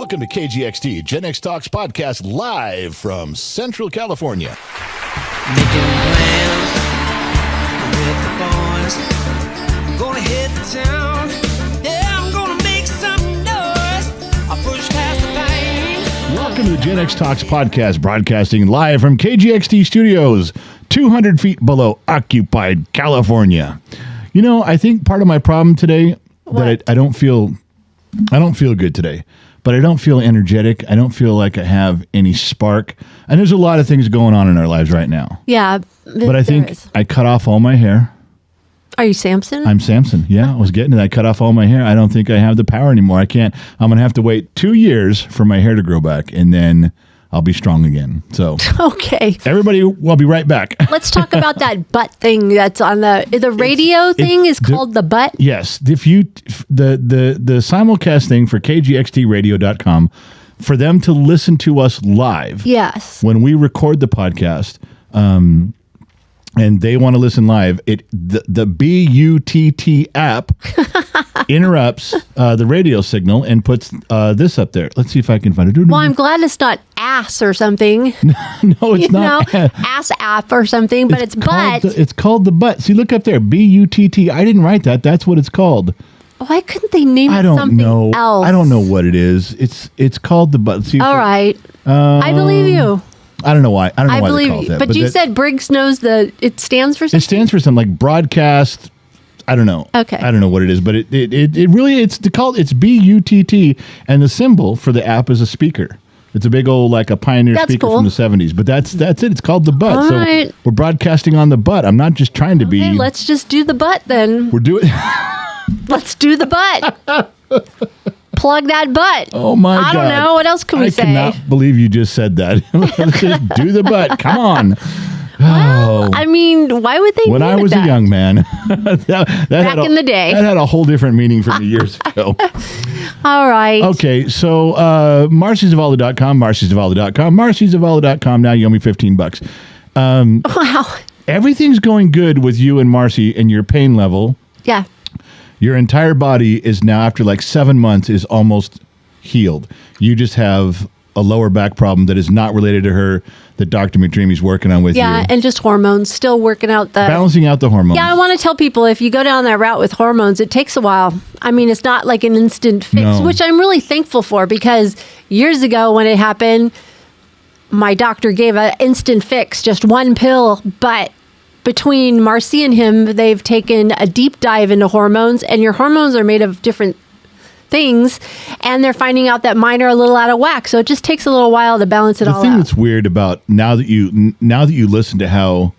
Welcome to KGXT, Gen X Talks podcast, live from Central California. Making plans with the boys. I'm gonna hit the town. Yeah, I'm gonna make some noise. I'll push past the pain. Welcome to the Gen X Talks podcast, broadcasting live from KGXT Studios, 200 feet below occupied California. You know, I think part of my problem today that I don't feel good today. But I don't feel energetic. I don't feel like I have any spark. And there's a lot of things going on in our lives right now. Yeah. But I think I cut off all my hair. Are you Samson? I'm Samson. Yeah, I was getting it. I cut off all my hair. I don't think I have the power anymore. I can't. I'm going to have to wait 2 years for my hair to grow back, and then I'll be strong again. So, okay. Everybody, we'll be right back. Let's talk about that butt thing that's on the radio thing is called the butt. Yes. If you the simulcast thing for kgxtradio.com, for them to listen to us live. Yes. When we record the podcast, and they want to listen live, the BUTT app interrupts the radio signal and puts this up there. Let's see if I can find it. Well, I'm glad it's not ass or something. No, it's not. Ass app or something, but it's butt. It's called the butt. See, look up there. BUTT. I didn't write that. That's what it's called. Why couldn't they name it something else? I don't know what it is. It's called the butt. See, all right. I believe you. I don't know why. I don't know why believe they call it that. But you said Briggs knows it stands for something? It stands for something like broadcast. I don't know. Okay. I don't know what it is, but it really, it's BUTT, and the symbol for the app is a speaker. It's a big old, like a Pioneer speaker from the 70s, but that's it. It's called the butt. All right. We're broadcasting on the butt. I'm not just trying to be. Okay, let's just do the butt then. We're doing. Let's do the butt. Plug that butt. Oh my God. I don't know. What else can we say? I cannot believe you just said that. Let's just do the butt. Come on. Well, I mean, why would they When I was a young man, back in the day, that had a whole different meaning for me years ago. All right. Okay, so marcyzavalda.com, marcyzavalda.com. Now you owe me $15. Wow. Everything's going good with you and Marcy and your pain level. Yeah. Your entire body is now, after like 7 months, is almost healed. You just have a lower back problem that is not related to her, that Dr. McDreamy's working on with you. Yeah, and just hormones, still working out balancing out the hormones. Yeah, I want to tell people, if you go down that route with hormones, it takes a while. I mean, it's not like an instant fix, which I'm really thankful for, because years ago when it happened, my doctor gave an instant fix, just one pill, but between Marcy and him, they've taken a deep dive into hormones, and your hormones are made of different things, and they're finding out that mine are a little out of whack. So it just takes a little while to balance it all out. The thing that's weird about now that you listen to how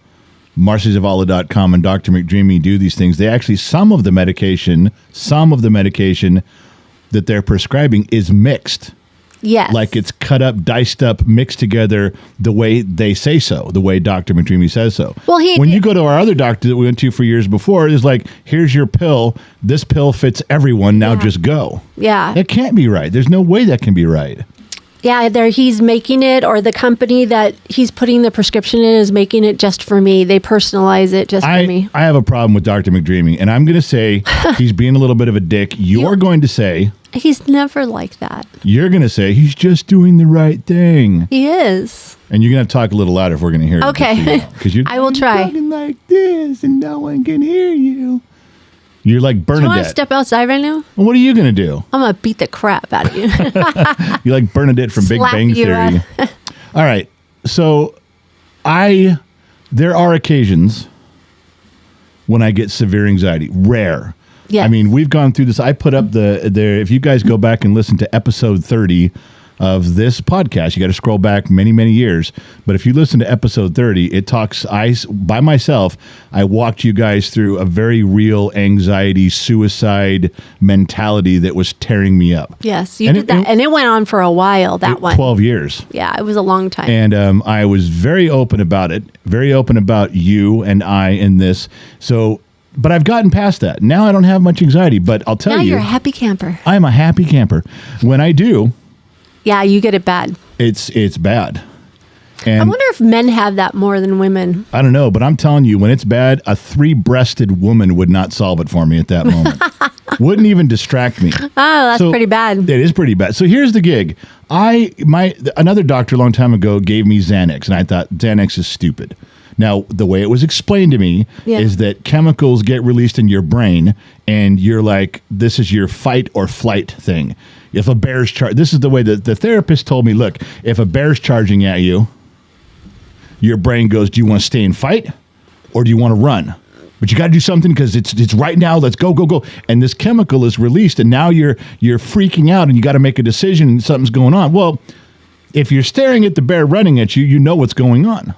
marcyzavalda.com and Dr. McDreamy do these things, they actually, some of the medication that they're prescribing is mixed. Yes. Like it's cut up, diced up, mixed together the way they say so, the way Dr. McDreamy says so. Well, when you go to our other doctor that we went to for years before, it's like, here's your pill. This pill fits everyone. Now just go. Yeah. That can't be right. There's no way that can be right. Yeah, either he's making it, or the company that he's putting the prescription in is making it just for me. They personalize it just for me. I have a problem with Dr. McDreamy, and I'm going to say he's being a little bit of a dick. You're going to say... He's never like that. You're going to say he's just doing the right thing. He is. And you're going to talk a little louder if we're going to hear it. Okay. I will try. Talking like this and no one can hear you. You're like Bernadette. Do you want to step outside right now? Well, what are you going to do? I'm going to beat the crap out of you. You're like Bernadette from Big Bang Theory. All right. So there are occasions when I get severe anxiety. Rare. Yes. I mean, we've gone through this. I put up if you guys go back and listen to episode 30 of this podcast, you got to scroll back many, many years. But if you listen to episode 30, it talks, by myself, I walked you guys through a very real anxiety, suicide mentality that was tearing me up. Yes, you did that. And it went on for a while, that one. 12 years. Yeah, it was a long time. And I was very open about it, very open about you and I in this. But I've gotten past that. Now I don't have much anxiety, but I'll tell you. Now you're a happy camper. I'm a happy camper. When I do. Yeah, you get it bad. It's bad. And I wonder if men have that more than women. I don't know, but I'm telling you, when it's bad, a 3-breasted woman would not solve it for me at that moment. Wouldn't even distract me. Oh, that's pretty bad. It is pretty bad. So here's the gig. Another doctor a long time ago gave me Xanax, and I thought Xanax is stupid. Now, the way it was explained to me is that chemicals get released in your brain, and you're like, this is your fight or flight thing. If a bear's this is the way that the therapist told me, look, if a bear's charging at you, your brain goes, do you want to stay and fight, or do you want to run? But you got to do something because it's right now. Let's go, go, go. And this chemical is released, and now you're freaking out, and you got to make a decision, and something's going on. Well, if you're staring at the bear running at you, you know what's going on.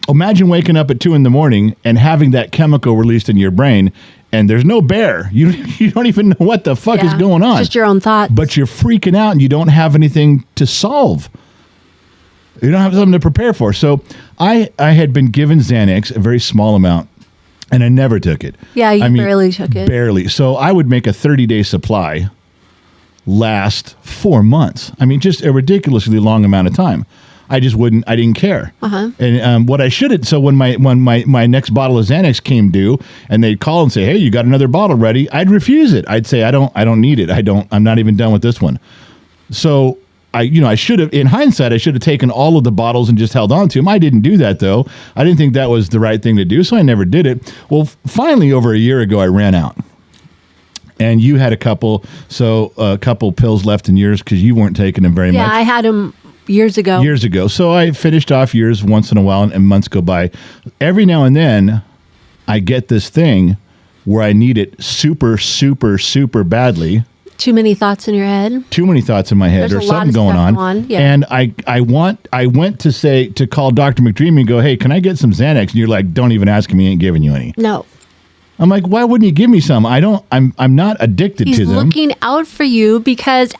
Imagine waking up at 2 a.m. and having that chemical released in your brain, and there's no bear. You don't even know what the fuck is going on. It's just your own thoughts. But you're freaking out, and you don't have anything to solve. You don't have something to prepare for. So I had been given Xanax, a very small amount, and I never took it. Yeah, barely took it. Barely. So I would make a 30-day supply last 4 months. I mean, just a ridiculously long amount of time. I didn't care. And what I should have, so when my next bottle of Xanax came due, and they'd call and say, hey, you got another bottle ready, I'd refuse it. I'd say, I don't need it. I'm not even done with this one. So I should have, in hindsight, I should have taken all of the bottles and just held on to them. I didn't do that, though. I didn't think that was the right thing to do, so I never did it. Well, finally, over a year ago, I ran out. And you had a couple pills left in yours because you weren't taking them very much. Yeah, I had them years ago. So I finished off years once in a while, and months go by. Every now and then, I get this thing where I need it super, super, super badly. Too many thoughts in your head. Too many thoughts in my head. There's something going on. Yeah. And I went to call Dr. McDreamy and go, hey, can I get some Xanax? And you're like, don't even ask him. He ain't giving you any. No. I'm like, why wouldn't you give me some? I'm not addicted to them. He's looking out for you because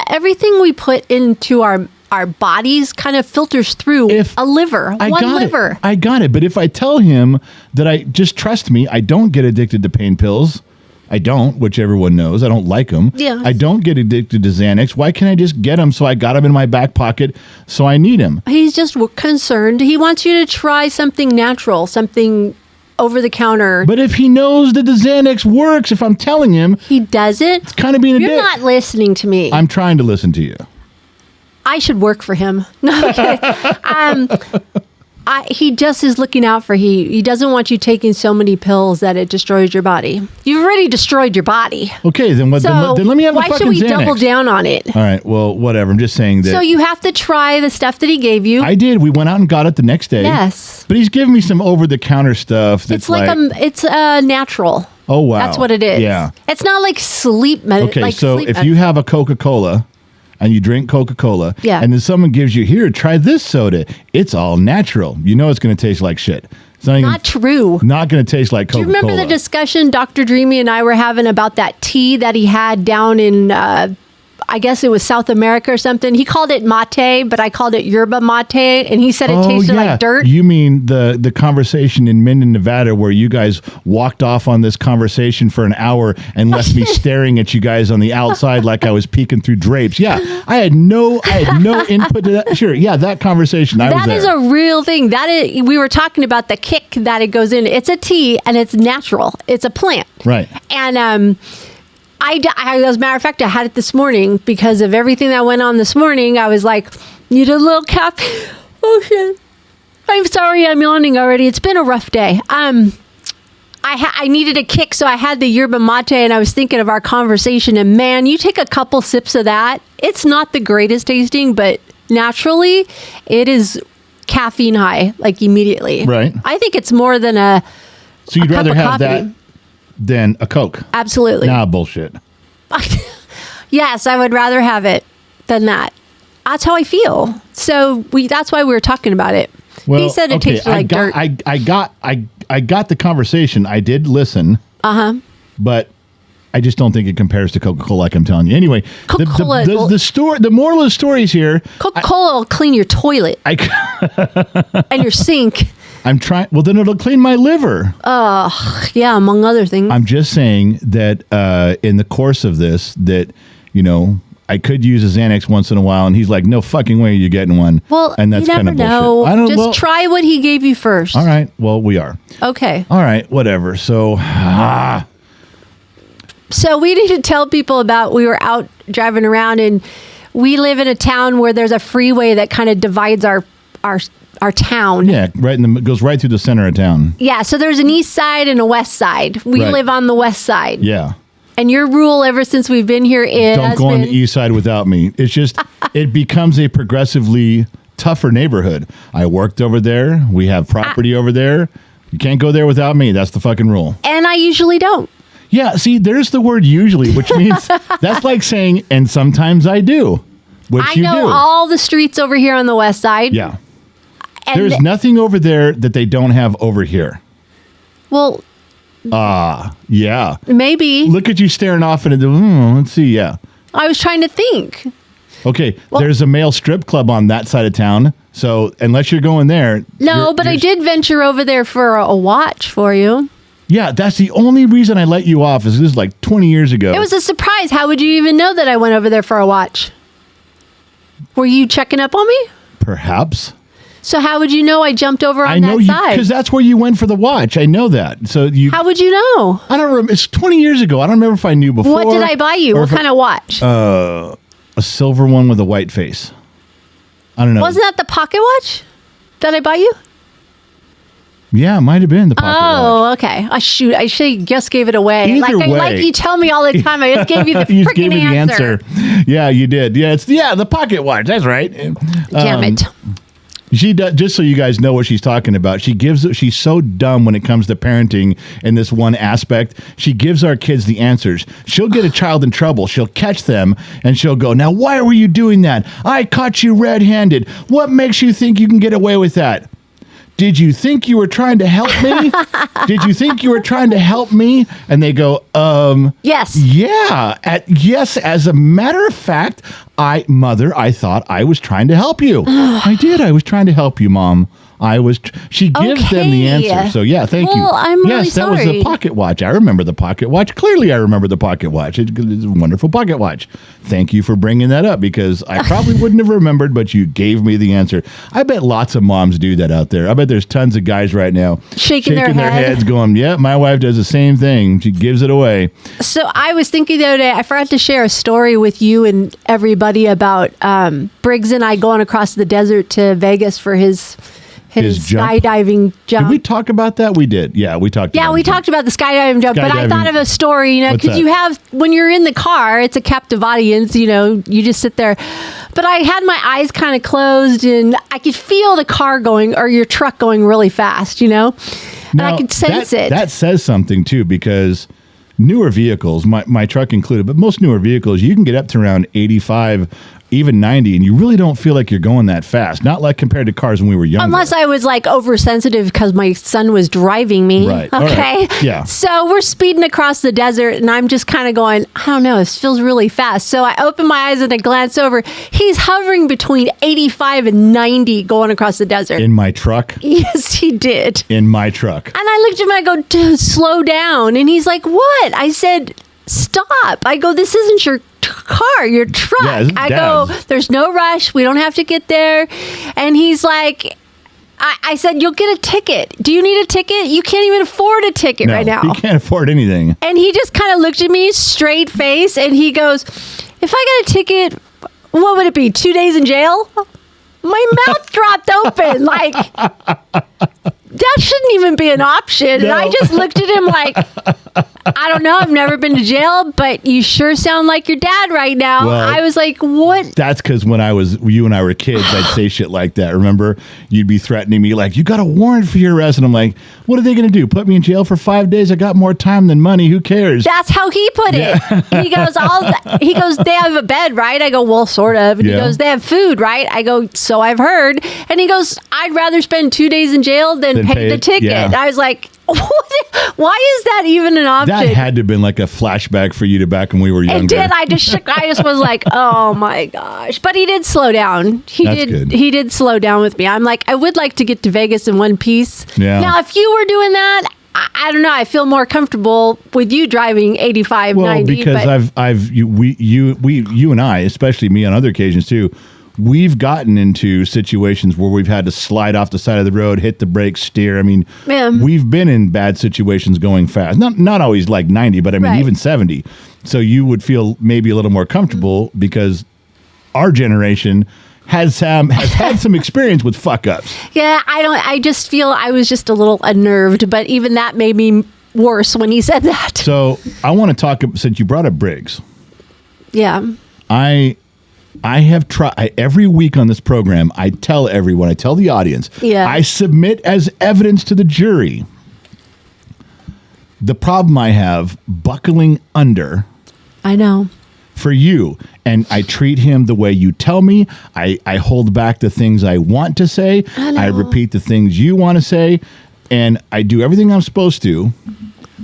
everything we put into our bodies kind of filters through a liver. One liver. I got it. But if I tell him that just trust me, I don't get addicted to pain pills. I don't, which everyone knows. I don't like them. Yeah. I don't get addicted to Xanax. Why can't I just get them? So I got them in my back pocket, so I need them. He's just concerned. He wants you to try something natural, something over the counter. But if he knows that the Xanax works, if I'm telling him, he doesn't. It's kind of being a dick. You're not listening to me. I'm trying to listen to you. I should work for him. No, okay. He just is looking out for he doesn't want you taking so many pills that it destroys your body. You've already destroyed your body. Okay, then what? So then let me have the why fucking should we Xanax. double down on it? All right, well, whatever. I'm just saying that. So you have to try the stuff that he gave you. I did. We went out and got it the next day. Yes. But he's giving me some over-the-counter stuff that's it's natural. Oh, wow. That's what it is. Yeah. It's not like sleep medicine. Okay, so if you have a Coca-Cola and you drink Coca-Cola, and then someone gives you, here, try this soda, it's all natural. You know it's going to taste like shit. It's not true. Not going to taste like Coca-Cola. Do you remember the discussion Dr. Dreamy and I were having about that tea that he had down in, I guess it was South America or something? He called it mate, but I called it yerba mate, and he said it tasted like dirt. You mean the conversation in Minden, Nevada, where you guys walked off on this conversation for an hour and left me staring at you guys on the outside like I was peeking through drapes? Yeah, I had no input to that. Sure, yeah, that conversation. That is a real thing. We were talking about the kick that it goes in. It's a tea, and it's natural. It's a plant. Right. And as a matter of fact, I had it this morning because of everything that went on this morning. I was like, need a little caffeine. Oh, shit. I'm sorry I'm yawning already. It's been a rough day. I needed a kick, so I had the yerba mate, and I was thinking of our conversation, and man, you take a couple sips of that. It's not the greatest tasting, but naturally, it is caffeine high, like immediately. Right. I think it's more than a So you'd rather have coffee. that than a Coke? Absolutely. Nah, bullshit. Yes, I would rather have it than that. That's how I feel. So that's why we were talking about it. Well, he said it tasted like dirt. I got the conversation. I did listen. But I just don't think it compares to Coca-Cola, like I'm telling you. Anyway, Coca-Cola, the moral of the story is here. Coca-Cola will clean your toilet and your sink. I'm trying. Well, then it'll clean my liver. Yeah, among other things. I'm just saying that in the course of this, that I could use a Xanax once in a while, and he's like, no fucking way you're getting one. Well, and that's you never kind of know. bullshit. I don't Just well, try what he gave you first. all right. Well, we are. Okay. All right. Whatever. So, So we need to tell people about, we were out driving around, and we live in a town where there's a freeway that kind of divides our town. yeah, goes right through the center of town. Yeah, so there's an east side and a west side. We Right. live on the west side. Yeah. And your rule ever since we've been here is Don't go on the east side without me. It's just, it becomes a progressively tougher neighborhood. I worked over there. We have property over there. You can't go there without me. That's the fucking rule. And I usually don't. Yeah, see, there's the word usually, which means that's like saying, and sometimes I do, which I you know do. all the streets over here on the west side. Yeah. And There's nothing over there that they don't have over here. well, Yeah. maybe. Look at you staring off into the, let's see, yeah. I was trying to think. Okay, Well- there's a male strip club on that side of town, so unless you're going there. No, but I did venture over there for a watch for you. Yeah, that's the only reason I let you off is this is like 20 years ago. It was a surprise. How would you even know that I went over there for a watch? Were you checking up on me? Perhaps. So how would you know I jumped over on I know that you, side? because that's where you went for the watch. I know that. So you. How would you know? I don't remember. It's 20 years ago. I don't remember if I knew before. What did I buy you? or What if kind of watch? A silver one with a white face. I don't know. Wasn't that the pocket watch that I bought you? Yeah, it might have been the pocket watch. Oh, okay. I should have just gave it away. Either way. Like you tell me all the time. I just gave you the You just gave freaking me the answer. Yeah, you did. Yeah, it's the pocket watch. That's right. Damn it. She does, just so you guys know what she's talking about. She's so dumb when it comes to parenting in this one aspect. She gives our kids the answers. She'll get a child in trouble. She'll catch them and she'll go, now why were you doing that? I caught you red-handed. What makes you think you can get away with that? Did you think you were trying to help me? Did you think you were trying to help me? And they go, Yes. yeah. Yes, as a matter of fact, I thought I was trying to help you. I did. I was trying to help you, Mom. She gives them the Okay. answer. So yeah, thank you. Well, I'm really yes, that was sorry. the pocket watch. I remember the pocket watch. Clearly, I remember the pocket watch. It's a wonderful pocket watch. Thank you for bringing that up because I probably wouldn't have remembered, but you gave me the answer. I bet lots of moms do that out there. I bet there's tons of guys right now Shaking their head. heads going, yeah, my wife does the same thing. She gives it away. So I was thinking the other day, I forgot to share a story with you and everybody about Briggs and I going across the desert to Vegas for his jump? skydiving jump. Did we talk about that? We did. Yeah, we talked about Yeah, we it. talked about the skydiving jump, but I Skydiving. thought of a story, What's because that? you have, when you're in the car, it's a captive audience, you just sit there. But I had my eyes kind of closed and I could feel the car going, or your truck going really fast, and I could sense it. That says something too, because newer vehicles, my truck included, but most newer vehicles, you can get up to around 85, even 90, and you really don't feel like you're going that fast. Not like compared to cars when we were younger. Unless I was like oversensitive because my son was driving me. Right. All Okay. right. Yeah. So we're speeding across the desert and I'm just kind of going, I don't know, this feels really fast. So I open my eyes and I glance over. He's hovering between 85 and 90 going across the desert. In my truck? Yes, he did. In my truck. And I looked at him and I go, dude, slow down. And he's like, what? I said, stop. I go, this isn't your car, your truck. Yeah, this is I go, Dad's. there's no rush. We don't have to get there. And he's like, I said, you'll get a ticket. Do you need a ticket? You can't even afford a ticket No, right now. you can't afford anything. And he just kind of looked at me straight face and he goes, if I got a ticket, what would it be? 2 days in jail? My mouth dropped open. Like, that shouldn't even be an option. And No. I just looked at him like, I don't know. I've never been to jail, but you sure sound like your dad right now. Well, I was like, what? That's because when you and I were kids, I'd say shit like that. Remember? You'd be threatening me like, you got a warrant for your arrest. And I'm like, what are they going to do? Put me in jail for 5 days? I got more time than money. Who cares? That's how he put it. He goes, they have a bed, right? I go, well, sort of. And Yeah. he goes, they have food, right? I go, so I've heard. And he goes, I'd rather spend 2 days in jail than pay the it. ticket. Yeah. I was like, what? Why is that even an option? That had to have been like a flashback for you to back when we were younger. It did. I just was like, oh my gosh. But he did slow down. That's good. He did slow down with me. I'm like, I would like to get to Vegas in one piece. Yeah. Now, if you were doing that, I don't know. I feel more comfortable with you driving 85, Well, 90. because you and I, especially me on other occasions too, we've gotten into situations where we've had to slide off the side of the road, hit the brakes, steer. I mean, we've been in bad situations going fast. Not always like 90, but I mean, even 70. So you would feel maybe a little more comfortable because our generation has had some experience with fuck ups. Yeah, I just feel I was just a little unnerved, but even that made me worse when he said that. So I want to talk, since you brought up Briggs. Yeah. I have tried every week on this program. I tell everyone, I tell the audience, I submit as evidence to the jury the problem I have buckling under. I know. For you, and I treat him the way you tell me. I hold back the things I want to say. I repeat the things you want to say, and I do everything I'm supposed to,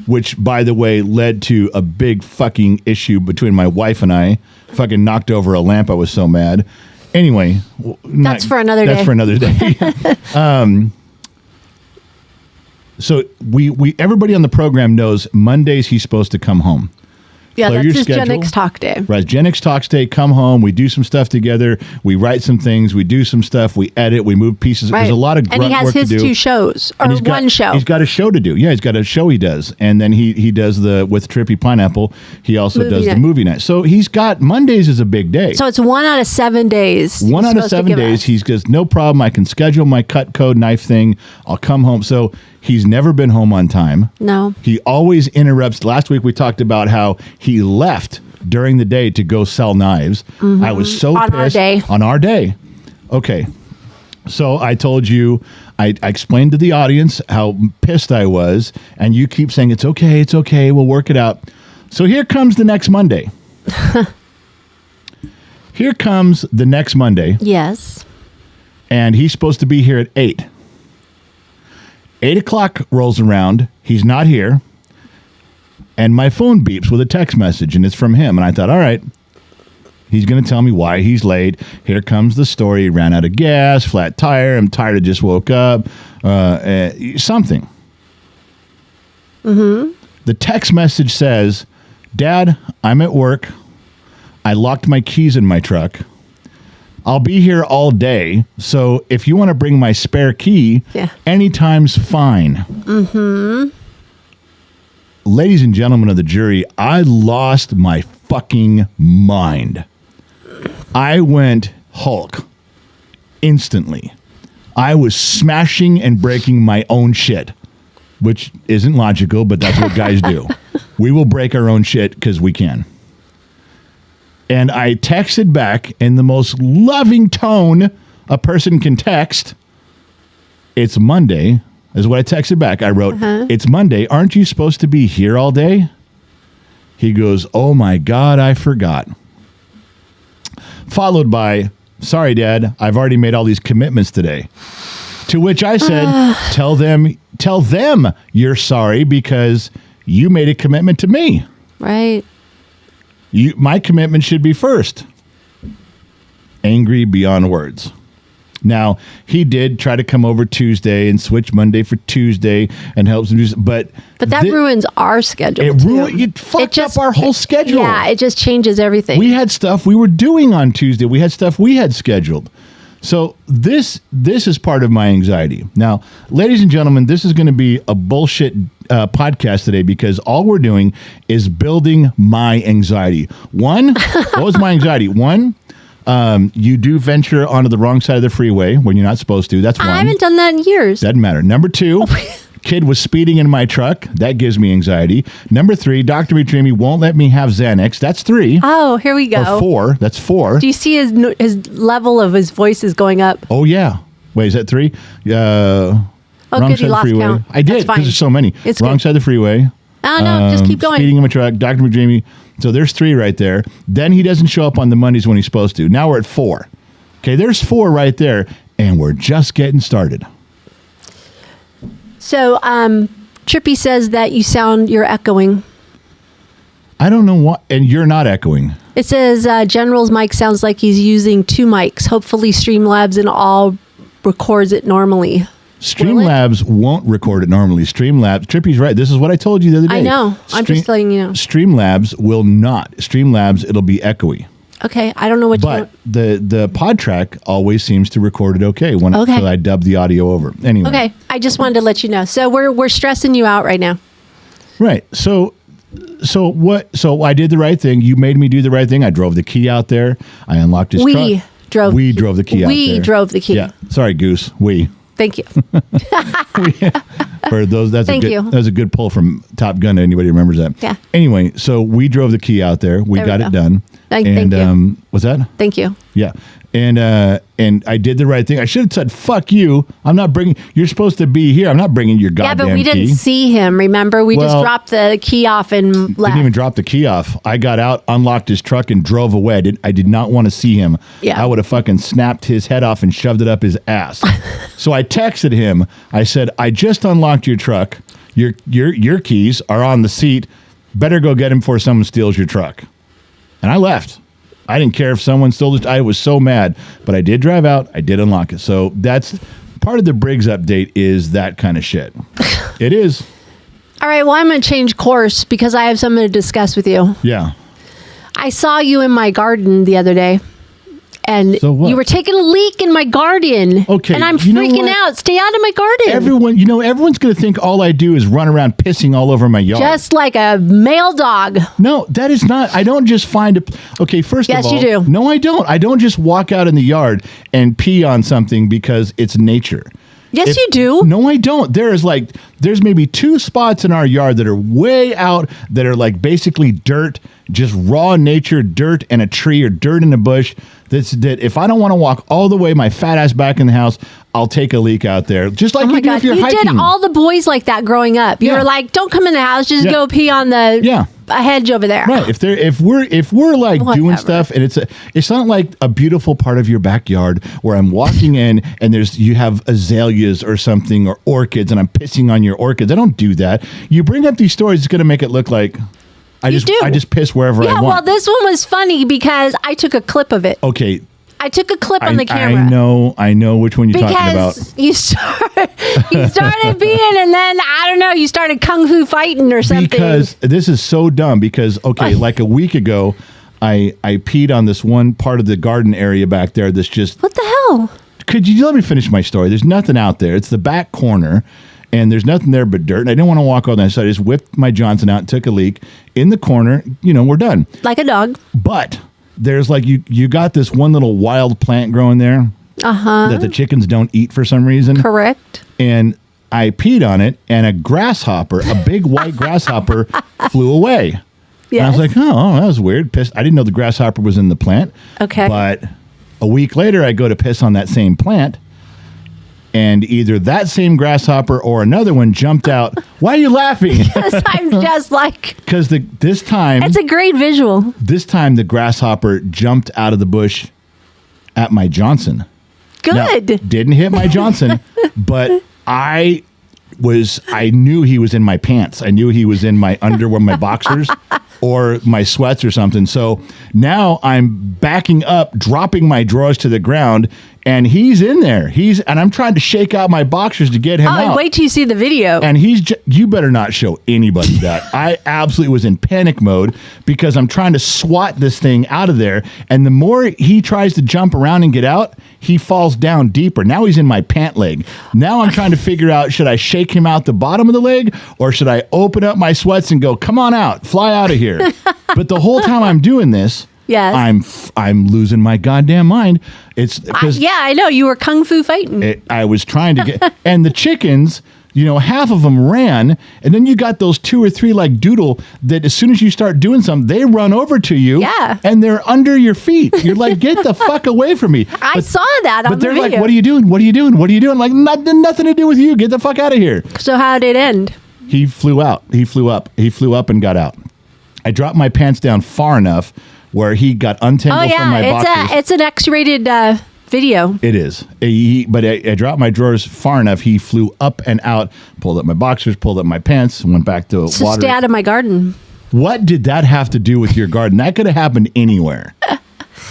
which, by the way, led to a big fucking issue between my wife and I. Fucking knocked over a lamp. I was so mad. Anyway, that's for another day. That's for another day. So we everybody on the program knows Mondays he's supposed to come home. Yeah, Clear that's your his Gen schedule. X Talk Day. Right, Gen X Talks Day, come home, we do some stuff together, we write some things, we do some stuff, we edit, we move pieces. Right. There's a lot of grunt work to do. And he has his 2 shows, or one show. He's got a show to do. Yeah, he's got a show he does. And then he does with Trippy Pineapple, he also does the movie night. So he's got, Mondays is a big day. So it's 1 out of 7 days. 1 out of 7 days, he goes, no problem, I can schedule my cut code knife thing, I'll come home. So he's never been home on time. No. He always interrupts. Last week we talked about how he left during the day to go sell knives. I was so pissed. On our day. Okay. So I told you, I explained to the audience how pissed I was, and you keep saying, it's okay, we'll work it out. So here comes the next Monday. Here comes the next Monday. Yes. And he's supposed to be here at 8. 8 o'clock rolls around. He's not here. And my phone beeps with a text message, and it's from him. And I thought, all right, he's going to tell me why he's late. Here comes the story. He ran out of gas, flat tire. I'm tired. I just woke up. Something. The text message says, Dad, I'm at work. I locked my keys in my truck. I'll be here all day. So if you want to bring my spare key, anytime's fine. Ladies and gentlemen of the jury, I lost my fucking mind. I went Hulk instantly. I was smashing and breaking my own shit, which isn't logical, but that's what guys do. We will break our own shit because we can. And I texted back in the most loving tone a person can text. It's Monday. Is what I texted back. I wrote, it's Monday. Aren't you supposed to be here all day? He goes, oh my God, I forgot. Followed by, sorry, Dad, I've already made all these commitments today. To which I said, tell them you're sorry because you made a commitment to me. Right. My commitment should be first. Angry beyond words. Now, he did try to come over Tuesday and switch Monday for Tuesday and help some, but that ruins our schedule. It fucked up our whole schedule. Yeah, it just changes everything. We had stuff we were doing on Tuesday. We had stuff we had scheduled. So this is part of my anxiety. Now, ladies and gentlemen, this is going to be a bullshit podcast today because all we're doing is building my anxiety. One, what was my anxiety? One, you do venture onto the wrong side of the freeway when you're not supposed to. That's one. I haven't done that in years. Doesn't matter. Number 2, kid was speeding in my truck. That gives me anxiety. Number 3, Dr. McDreamy won't let me have Xanax. That's 3. Oh, here we go. Or 4. That's 4. Do you see his level of his voice is going up? Oh, yeah. Wait, is that 3? Oh, wrong good, side you of the lost freeway. count. I did because there's so many. It's wrong good. side of the freeway. Oh, no, just keep going. Speeding in my truck, Dr. McDreamy. So there's 3 right there. Then he doesn't show up on the Mondays when he's supposed to. Now we're at 4. Okay, there's 4 right there, and we're just getting started. So, Trippy says that you're echoing. I don't know what, and you're not echoing. It says General's mic sounds like he's using 2 mics. Hopefully Streamlabs and all records it normally. Streamlabs won't record it normally. Trippy's right. This is what I told you the other day. I know. I'm just letting you know. Streamlabs will not. Streamlabs, it'll be echoey. Okay, I don't know what But the pod track always seems to record it okay when so I dub the audio over. Anyway. Okay, I just wanted to let you know. So we're stressing you out right now. Right. So what? So I did the right thing. You made me do the right thing. I drove the key out there. I unlocked his truck. We drove the key out there. We drove the key. Yeah. Sorry, Goose. We. Thank you. For those, that's a good pull from Top Gun. Anybody remembers that? Yeah. Anyway, so we drove the key out there. We got it done. Thank you. What's that? Thank you. Yeah. And I did the right thing. I should have said, "Fuck you! I'm not bringing. You're supposed to be here. I'm not bringing your goddamn key." Yeah, but we didn't see him. Remember, we just dropped the key off and left. Didn't even drop the key off. I got out, unlocked his truck, and drove away. I did not want to see him. Yeah. I would have fucking snapped his head off and shoved it up his ass. So I texted him. I said, "I just unlocked your truck. Your keys are on the seat. Better go get them before someone steals your truck." And I left. I didn't care if someone stole it. I was so mad, but I did drive out. I did unlock it. So that's part of the Briggs update is that kind of shit. It is. All right. Well, I'm going to change course because I have something to discuss with you. Yeah. I saw you in my garden the other day. And you were taking a leak in my garden. Okay. And I'm freaking out. Stay out of my garden. Everyone's going to think all I do is run around pissing all over my yard. Just like a male dog. No, that is not. I don't just find it. Okay, first of all. Yes, you do. No, I don't. I don't just walk out in the yard and pee on something because it's nature. Yes, you do. No, I don't. There's maybe 2 spots in our yard that are way out that are like basically dirt, just raw nature dirt and a tree or dirt in a bush. That if I don't want to walk all the way my fat ass back in the house, I'll take a leak out there. Just like you do if you're hiking. You did all the boys like that growing up. You were like, don't come in the house, just go pee on the a hedge over there. Right. If we're like doing stuff and it's not like a beautiful part of your backyard where I'm walking in and you have azaleas or something or orchids and I'm pissing on your orchids. I don't do that. You bring up these stories, it's going to make it look like I just piss wherever I want. Yeah, well, this one was funny because I took a clip of it. Okay. I took a clip on the camera. I know which one you're talking about. Because you started peeing and then, I don't know, you started kung fu fighting or something. Because this is so dumb because, like a week ago, I peed on this one part of the garden area back there that's just... What the hell? Could you let me finish my story? There's nothing out there. It's the back corner. And there's nothing there but dirt. And I didn't want to walk all that. So I just whipped my Johnson out, took a leak in the corner. We're done. Like a dog. But there's you got this one little wild plant growing there. That the chickens don't eat for some reason. Correct. And I peed on it and a grasshopper, a big white grasshopper flew away. Yes. And I was like, oh, that was weird. Pissed. I didn't know the grasshopper was in the plant. Okay. But a week later, I go to piss on that same plant. And either that same grasshopper or another one jumped out. Why are you laughing? Because I'm just like... Because this time... It's a great visual. This time the grapper jumped out of the bush at my Johnson. Good. Now, didn't hit my Johnson, but I knew he was in my pants. I knew he was in my underwear, my boxers, or my sweats or something. So now I'm backing up, dropping my drawers to the ground, and he's in there. And I'm trying to shake out my boxers to get him out. Wait till you see the video. And you better not show anybody that. I absolutely was in panic mode because I'm trying to swat this thing out of there. And the more he tries to jump around and get out, he falls down deeper. Now he's in my pant leg. Now I'm trying to figure out, should I shake him out the bottom of the leg or should I open up my sweats and go, come on out, fly out of here. But the whole time I'm doing this, yes, I'm losing my goddamn mind. It's because I know you were kung fu fighting. I was trying to get, and the chickens, half of them ran, and then you got those 2 or 3 like doodle that as soon as you start doing something, they run over to you, and they're under your feet. You're like, get the fuck away from me. I saw that on the video. But they're like, what are you doing? What are you doing? What are you doing? Like, nothing to do with you. Get the fuck out of here. So how did it end? He flew out. He flew up. He flew up and got out. I dropped my pants down far enough where he got untangled from my boxers. It's an X-rated video. It is. But I dropped my drawers far enough. He flew up and out, pulled up my boxers, pulled up my pants, went back to So water. stay out of my garden. What did that have to do with your garden? That could have happened anywhere.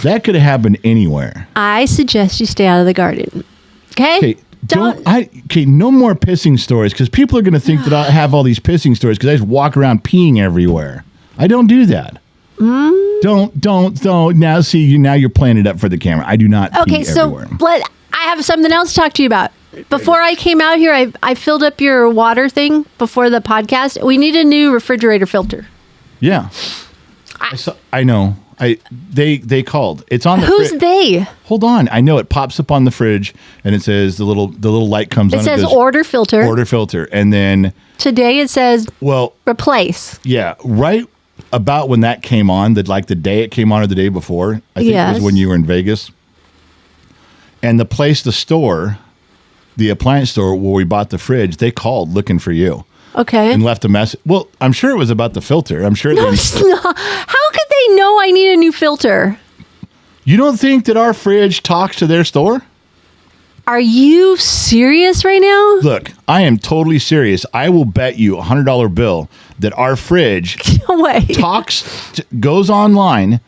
That could have happened anywhere. I suggest you stay out of the garden. Okay? no more pissing stories because people are going to think that I have all these pissing stories because I just walk around peeing everywhere. I don't do that. Don't. Now see, now you're playing it up for the camera. I do not pee everywhere. I have something else to talk to you about. Before I came out here, I filled up your water thing before the podcast. We need a new refrigerator filter. Yeah. I know. They called. It's on the Who's they? Hold on. I know it pops up on the fridge and it says the little light comes on. It says order filter. Order filter. And then today it says replace. Yeah. Right about when that came on, the day it came on or the day before. I think it was when you were in Vegas. And the store, the appliance store where we bought the fridge, they called looking for you. Okay. And left a message. Well, I'm sure it was about the filter. I'm sure. No, it's not. How could they know I need a new filter? You don't think that our fridge talks to their store? Are you serious right now? Look, I am totally serious. I will bet you $100 bill that our fridge goes online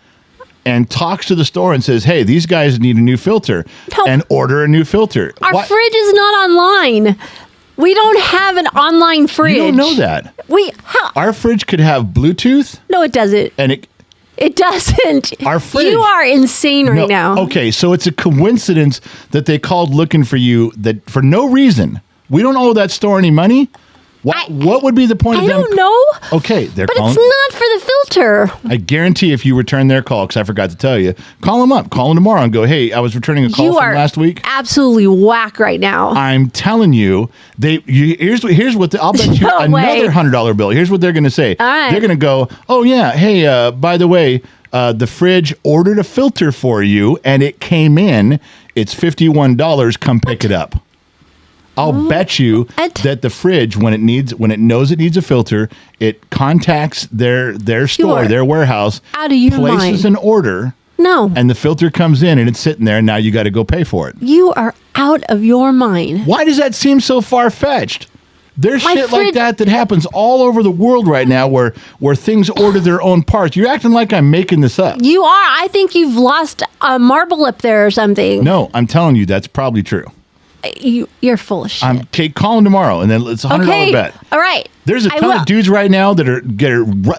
and talks to the store and says, hey, these guys need a new filter and order a new filter. Our fridge is not online. We don't have an online fridge. You don't know that. Our fridge could have Bluetooth. No, it doesn't. And it doesn't. Our fridge. You are insane right now. Okay, so it's a coincidence that they called looking for you that for no reason. We don't owe that store any money. What would be the point of them? I don't know. Okay, but it's not for the filter. I guarantee if you return their call, because I forgot to tell you, call them up. Call them tomorrow and go, hey, I was returning a call from last week. Absolutely whack right now. I'm telling you, here's what I'll bet you another $100 bill. Here's what they're going to say. All right. They're going to go, oh yeah, hey, by the way, the fridge ordered a filter for you and it came in. It's $51. Come pick it up. I'll bet you that the fridge, when it knows it needs a filter, it contacts their store, their warehouse, places an order. No. And the filter comes in and it's sitting there and now you got to go pay for it. You are out of your mind. Why does that seem so far-fetched? There's shit like that happens all over the world right now where things order their own parts. You're acting like I'm making this up. You are. I think you've lost a marble up there or something. No, I'm telling you that's probably true. You're full of shit. Kate, call them tomorrow, and then it's a $100 bet. All right. There's a ton of dudes right now that are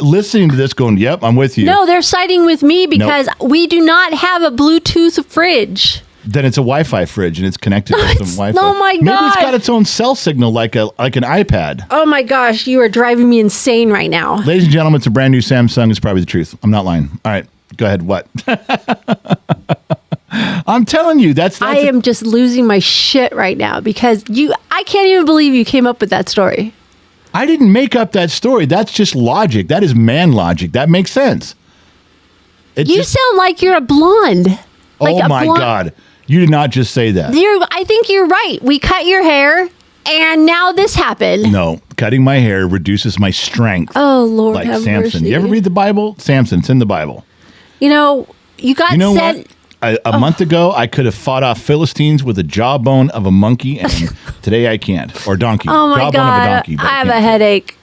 listening to this going, yep, I'm with you. No, they're siding with me because we do not have a Bluetooth fridge. Then it's a Wi-Fi fridge, and it's connected to some Wi-Fi. Oh, my God. Maybe it's got its own cell signal like an iPad. Oh, my gosh. You are driving me insane right now. Ladies and gentlemen, it's a brand new Samsung. It's probably the truth. I'm not lying. All right. Go ahead. What? I'm telling you, that's I am just losing my shit right now because I can't even believe you came up with that story. I didn't make up that story. That's just logic. That is man logic. That makes sense. You sound like you're a blonde. Oh my God. You did not just say that. I think you're right. We cut your hair and now this happened. No, cutting my hair reduces my strength. Oh, Lord, like have Samson. mercy. You ever read the Bible? Samson, it's in the Bible. You got what? A month ago, I could have fought off Philistines with a jawbone of a monkey, and today I can't. Or donkey. Oh, my jawbone God. Of a donkey, I have a headache.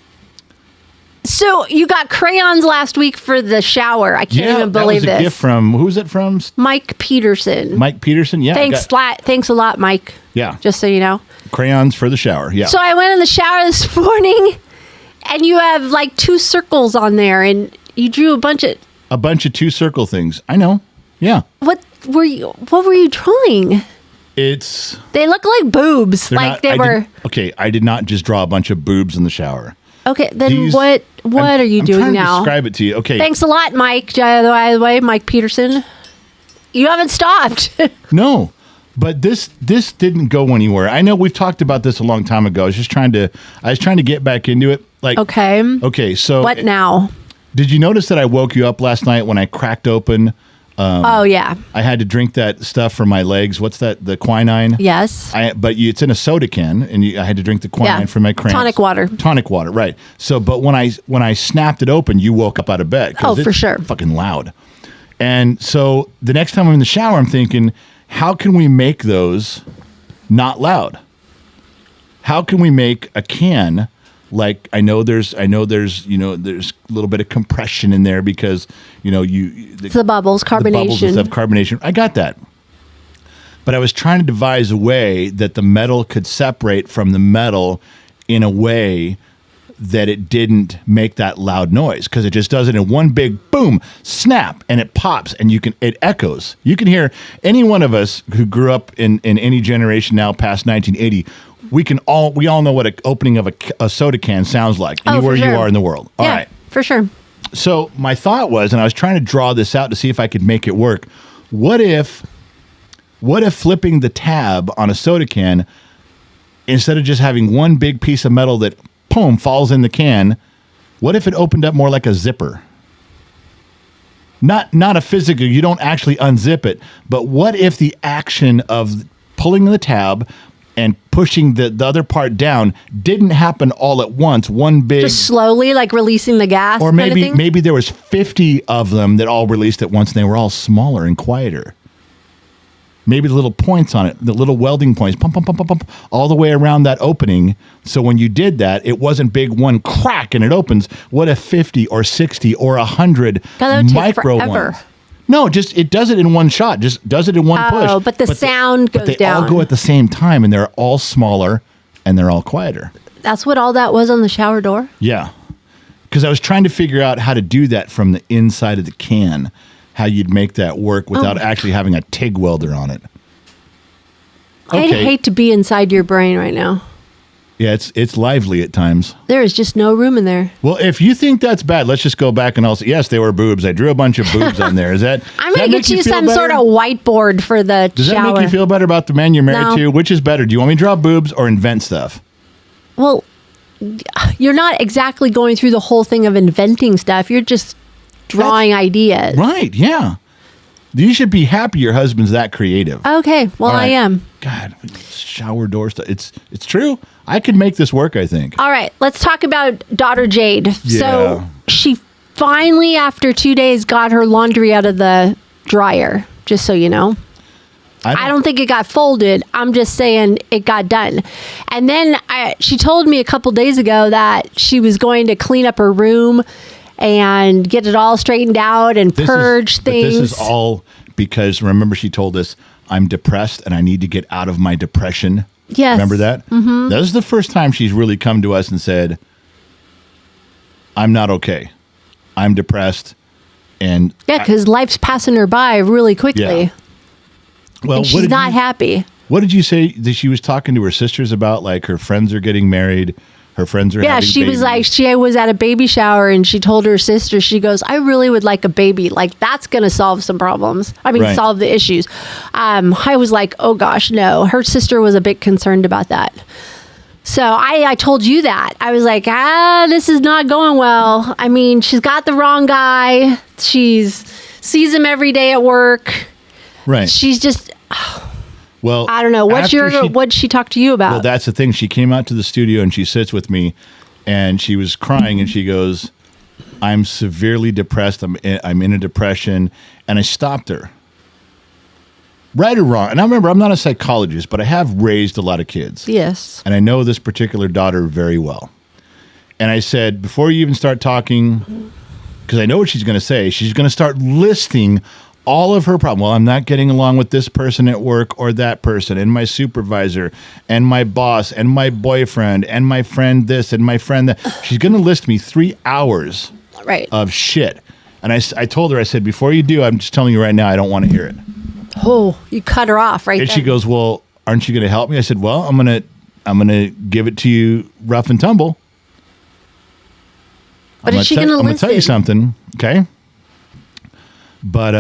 So you got crayons last week for the shower. I can't even believe this. That was a gift from, who's it from? Mike Peterson. Mike Peterson? Yeah. Thanks a lot, Mike. Yeah. Just so you know. Crayons for the shower. Yeah. So I went in the shower this morning, and you have like 2 circles on there, and you drew a bunch of 2 circle things. I know. Yeah. What were you drawing? They look like boobs. Okay, I did not just draw a bunch of boobs in the shower. Okay, then what are you doing now? To describe it to you. Okay. Thanks a lot, Mike. By the way, Mike Peterson. You haven't stopped. No. But this didn't go anywhere. I know we've talked about this a long time ago. I was trying to get back into it. Okay, so what now? Did you notice that I woke you up last night when I cracked open? Oh yeah. I had to drink that stuff for my legs. What's that? The quinine. Yes. It's in a soda can, and I had to drink the quinine for my cramps. Tonic water, right? So, but when I snapped it open, you woke up out of bed. Oh, for sure. Fucking loud. And so the next time I'm in the shower, I'm thinking, how can we make those not loud? How can we make a can? Like I know there's a little bit of compression in there because the bubbles, carbonation. The bubbles and stuff, carbonation. I got that. but I was trying to devise a way that the metal could separate from the metal in a way that it didn't make that loud noise, because it just does it in one big boom, snap, and it pops, and it echoes. You can hear any one of us who grew up in any generation now past 1980. We all know what an opening of a soda can sounds like anywhere you are in the world. All right, for sure. So my thought was, and I was trying to draw this out to see if I could make it work. What if flipping the tab on a soda can, instead of just having one big piece of metal that boom falls in the can, what if it opened up more like a zipper? Not a physical, you don't actually unzip it, but what if the action of pulling the tab and pushing the other part down didn't happen all at once, one big... Just slowly, like releasing the gas. Or maybe there was 50 of them that all released at once, and they were all smaller and quieter. Maybe the little points on it, the little welding points, pump, pump, pump, pump, pump, all the way around that opening. So when you did that, it wasn't big one crack and it opens. What if 50 or 60 or 100 micro ones? No, it does it in one shot. Just does it in one push. Oh, but the sound goes they down. All go at the same time, and they're all smaller and they're all quieter. That's what all that was on the shower door? Yeah. Because I was trying to figure out how to do that from the inside of the can, how you'd make that work without actually having a TIG welder on it. Okay. I'd hate to be inside your brain right now. Yeah, it's lively at times. There is just no room in there. Well, if you think that's bad, let's just go back and also, yes, they were boobs. I drew a bunch of boobs on there. Is that I'm going to get you some sort of whiteboard for the Does shower. That make you feel better about the man you're married to? Which is better? Do you want me to draw boobs or invent stuff? Well, you're not exactly going through the whole thing of inventing stuff. You're just drawing ideas. Right, yeah. You should be happy your husband's that creative. Okay, well, I am. God, shower door stuff. It's true. I could make this work, I think. All right, let's talk about daughter Jade. Yeah. So she finally, after 2 days, got her laundry out of the dryer, just so you know. I don't think it got folded. I'm just saying it got done. And then she told me a couple days ago that she was going to clean up her room and get it all straightened out and purge things. But this is all because, remember, she told us, I'm depressed and I need to get out of my depression. Yes. Remember that? Mm-hmm. That was the first time she's really come to us and said, I'm not okay. I'm depressed. And yeah, because life's passing her by really quickly. Yeah. Well, and she's not happy. What did you say that she was talking to her sisters about? Like her friends are getting married. Her friends are having babies. Was like, she was at a baby shower and she told her sister, she goes, I really would like a baby. Like, that's going to solve some problems. I mean, solve the issues. I was like, oh gosh, no. Her sister was a bit concerned about that. So I told you that. I was like, this is not going well. I mean, she's got the wrong guy. Sees him every day at work. Right. She's just... Well, I don't know. What'd she talk to you about? Well, that's the thing. She came out to the studio and she sits with me and she was crying and she goes, I'm severely depressed. I'm in a depression. And I stopped her. Right or wrong. And I remember, I'm not a psychologist, but I have raised a lot of kids. Yes. And I know this particular daughter very well. And I said, before you even start talking, because I know what she's going to say, she's going to start listing all of her problems. Well, I'm not getting along with this person at work or that person and my supervisor and my boss and my boyfriend and my friend this and my friend that. She's going to list me 3 hours of shit. And I told her, I said, before you do, I'm just telling you right now, I don't want to hear it. Oh, you cut her off right there. And she goes, well, aren't you going to help me? I said, well, I'm going to give it to you rough and tumble. But is she going to listen? I'm going to tell you something, okay? But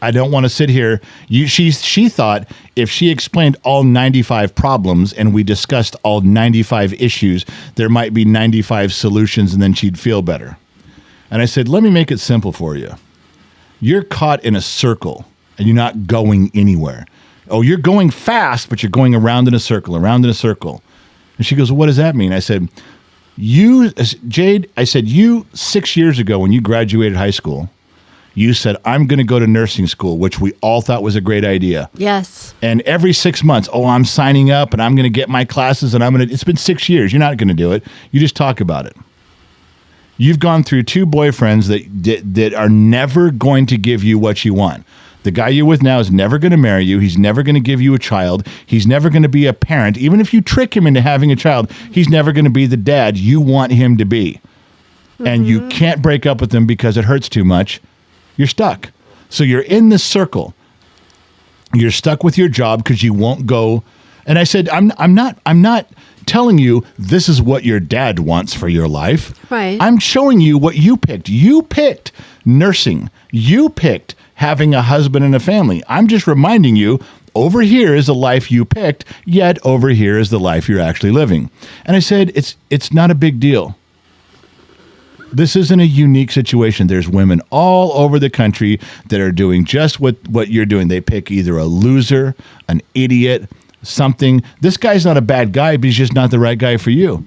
I don't want to sit here. She thought if she explained all 95 problems and we discussed all 95 issues, there might be 95 solutions and then she'd feel better. And I said, let me make it simple for you. You're caught in a circle and you're not going anywhere. Oh, you're going fast, but you're going around in a circle. And she goes, well, what does that mean? I said, Jade, 6 years ago when you graduated high school, you said, I'm going to go to nursing school, which we all thought was a great idea. Yes. And every 6 months, I'm signing up and I'm going to get my classes and it's been 6 years. You're not going to do it. You just talk about it. You've gone through 2 boyfriends that are never going to give you what you want. The guy you're with now is never going to marry you. He's never going to give you a child. He's never going to be a parent. Even if you trick him into having a child, he's never going to be the dad you want him to be. And you can't break up with him because it hurts too much. You're stuck. So you're in this circle. You're stuck with your job because you won't go. And I said, I'm not telling you this is what your dad wants for your life. Right. I'm showing you what you picked. You picked nursing. You picked having a husband and a family. I'm just reminding you, over here is the life you picked, yet over here is the life you're actually living. And I said, it's not a big deal. This isn't a unique situation. There's women all over the country that are doing just what you're doing. They pick either a loser, an idiot, something. This guy's not a bad guy, but he's just not the right guy for you.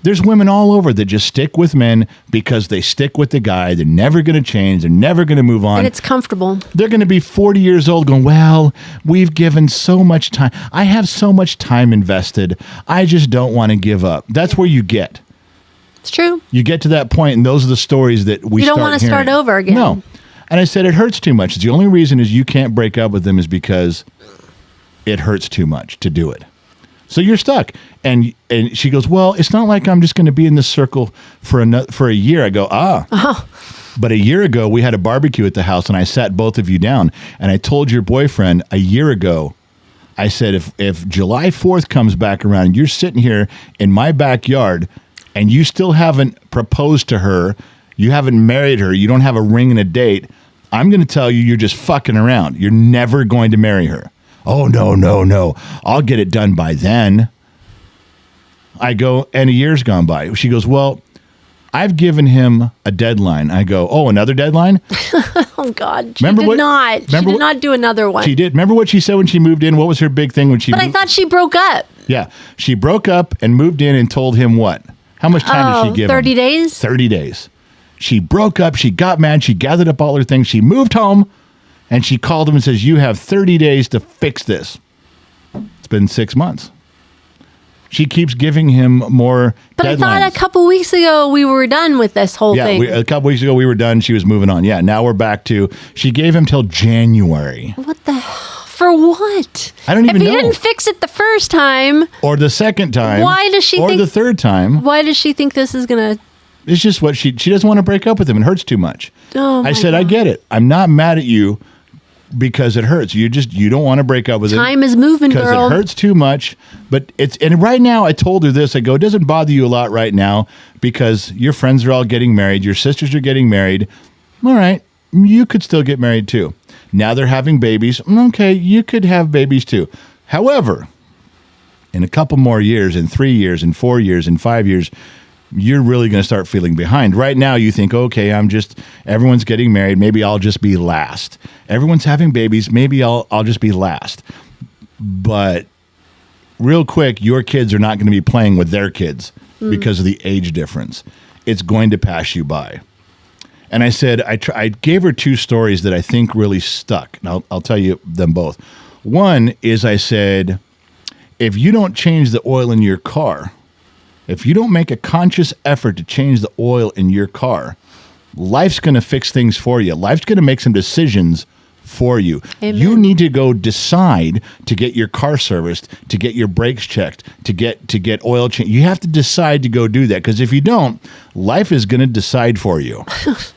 There's women all over that just stick with men because they stick with the guy. They're never going to change. They're never going to move on. And it's comfortable. They're going to be 40 years old going, well, we've given so much time. I have so much time invested. I just don't want to give up. That's where you get. It's true. You get to that point, and those are the stories that we You don't want to start over again. No. And I said, it hurts too much. The only reason is you can't break up with them is because it hurts too much to do it. So you're stuck. And she goes, well, it's not like I'm just going to be in this circle for a year. I go, But a year ago, we had a barbecue at the house, and I sat both of you down, and I told your boyfriend a year ago, I said, if July 4th comes back around and you're sitting here in my backyard and you still haven't proposed to her, you haven't married her, you don't have a ring and a date, I'm going to tell you you're just fucking around. You're never going to marry her. Oh, no. I'll get it done by then. I go, and a year's gone by. She goes, well, I've given him a deadline. I go, oh, another deadline? Oh, God. She Remember did what- not. She remember did what- not do another one. She did. Remember what she said when she moved in? What was her big thing when she But I moved? thought she broke up. Yeah. She broke up and moved in and told him what? How much time did she give 30 him? days? 30 days. She broke up. She got mad. She gathered up all her things. She moved home, and she called him and says, you have 30 days to fix this. It's been 6 months. She keeps giving him more But deadlines. I thought a couple weeks ago we were done with this whole thing. A couple weeks ago we were done. She was moving on. Yeah, now we're back to, she gave him till January. What the hell? For what? I don't even If know. he didn't fix it the first time, Or the second time. Why does she Or think- the third time. why does she think this is going to... It's just what she doesn't want to break up with him. It hurts too much. Oh, I my said, I God. get it. I'm not mad at you because it hurts. You don't want to break up with him. Time is moving, because girl. it hurts too much. But and right now I told her this. I go, it doesn't bother you a lot right now because your friends are all getting married. Your sisters are getting married. All right. You could still get married too. Now they're having babies. Okay, you could have babies too. However, in a couple more years, in 3 years, in 4 years, in 5 years, you're really going to start feeling behind. Right now, you think, okay, everyone's getting married. Maybe I'll just be last. Everyone's having babies. Maybe I'll just be last. But real quick, your kids are not going to be playing with their kids because of the age difference. It's going to pass you by. And I said, I gave her two stories that I think really stuck. And I'll tell you them both. One is I said, if you don't change the oil in your car, if you don't make a conscious effort to change the oil in your car, life's going to fix things for you. Life's going to make some decisions for you. Amen. You need to go decide to get your car serviced, to get your brakes checked, to get oil changed. You have to decide to go do that because if you don't, life is going to decide for you.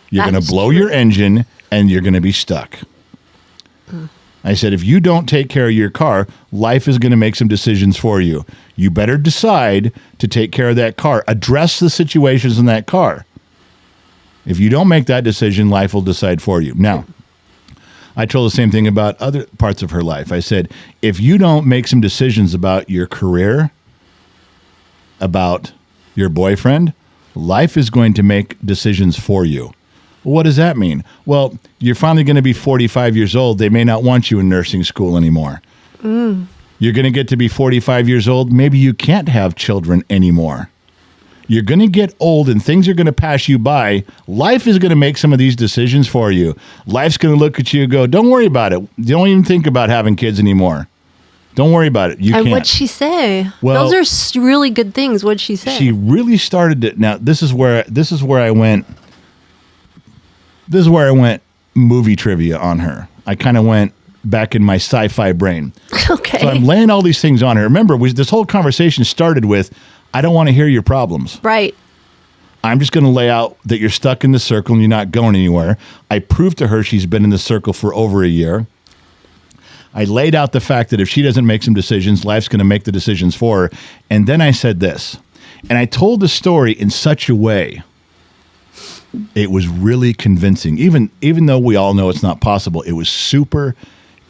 You're That going is to blow true. your engine and you're going to be stuck. I said, if you don't take care of your car, life is going to make some decisions for you. You better decide to take care of that car. Address the situations in that car. If you don't make that decision, life will decide for you. Now, I told the same thing about other parts of her life. I said, if you don't make some decisions about your career, about your boyfriend, life is going to make decisions for you. What does that mean? Well, you're finally going to be 45 years old. They may not want you in nursing school anymore. You're going to get to be 45 years old. Maybe you can't have children anymore. You're going to get old and things are going to pass you by. Life is going to make some of these decisions for you. Life's going to look at you and go, don't worry about it. Don't even think about having kids anymore. Don't worry about it. You And can't. what'd she say? Well- Those are really good things. What'd she say? She really started it. Now, this is where I went. This is where I went movie trivia on her. I kind of went back in my sci-fi brain. Okay. So I'm laying all these things on her. Remember, this whole conversation started with, I don't want to hear your problems. Right. I'm just going to lay out that you're stuck in the circle and you're not going anywhere. I proved to her she's been in the circle for over a year. I laid out the fact that if she doesn't make some decisions, life's going to make the decisions for her. And then I said this. And I told the story in such a way, it was really convincing. Even though we all know it's not possible, it was super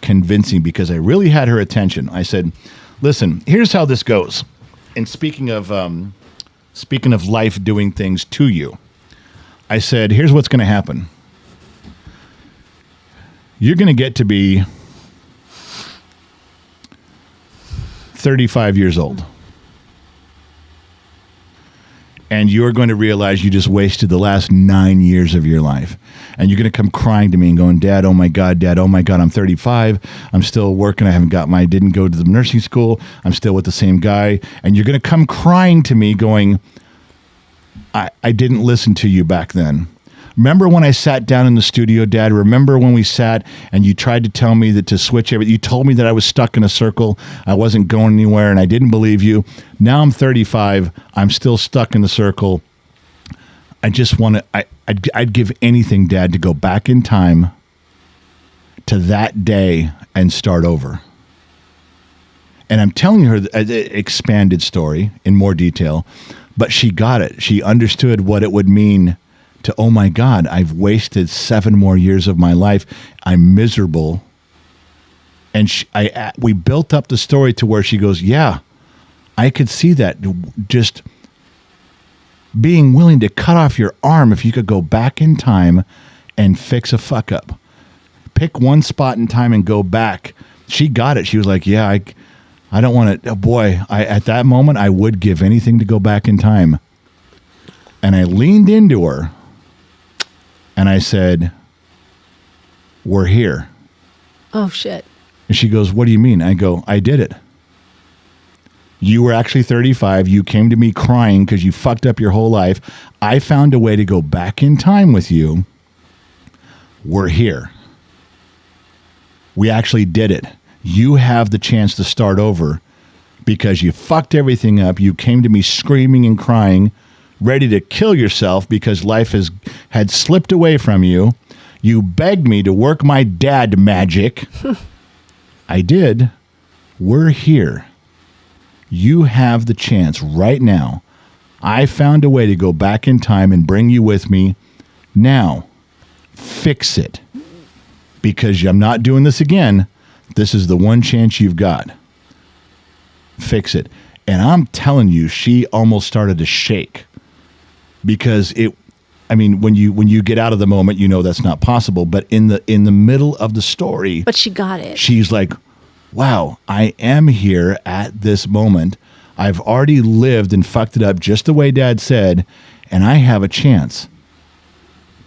convincing because I really had her attention. I said, listen, here's how this goes. And speaking of life doing things to you, I said, here's what's going to happen. You're going to get to be 35 years old. And you're going to realize you just wasted the last 9 years of your life. And you're going to come crying to me and going, Dad, oh my God, I'm 35. I'm still working. I didn't go to the nursing school. I'm still with the same guy. And you're going to come crying to me going, I didn't listen to you back then. Remember when I sat down in the studio, Dad? Remember when we sat and you tried to tell me that to switch everything? You told me that I was stuck in a circle. I wasn't going anywhere and I didn't believe you. Now I'm 35. I'm still stuck in the circle. I just want to, I'd give anything, Dad, to go back in time to that day and start over. And I'm telling her an expanded story in more detail, but she got it. She understood what it would mean to, oh my God, I've wasted 7 more years of my life. I'm miserable. And we built up the story to where she goes, yeah, I could see that. Just being willing to cut off your arm if you could go back in time and fix a fuck up. Pick one spot in time and go back. She got it. She was like, yeah, I don't want to. Oh boy, at that moment, I would give anything to go back in time. And I leaned into her. And I said, we're here. Oh, shit. And she goes, what do you mean? I go, I did it. You were actually 35. You came to me crying because you fucked up your whole life. I found a way to go back in time with you. We're here. We actually did it. You have the chance to start over because you fucked everything up. You came to me screaming and crying, ready to kill yourself because life had slipped away from you. You begged me to work my dad magic. I did. We're here. You have the chance right now. I found a way to go back in time and bring you with me. Now, fix it. Because I'm not doing this again. This is the one chance you've got. Fix it. And I'm telling you, she almost started to shake. Because when you get out of the moment, you know that's not possible. But in the middle of the story, but she got it. She's like, wow, I am here at this moment. I've already lived and fucked it up just the way Dad said, and I have a chance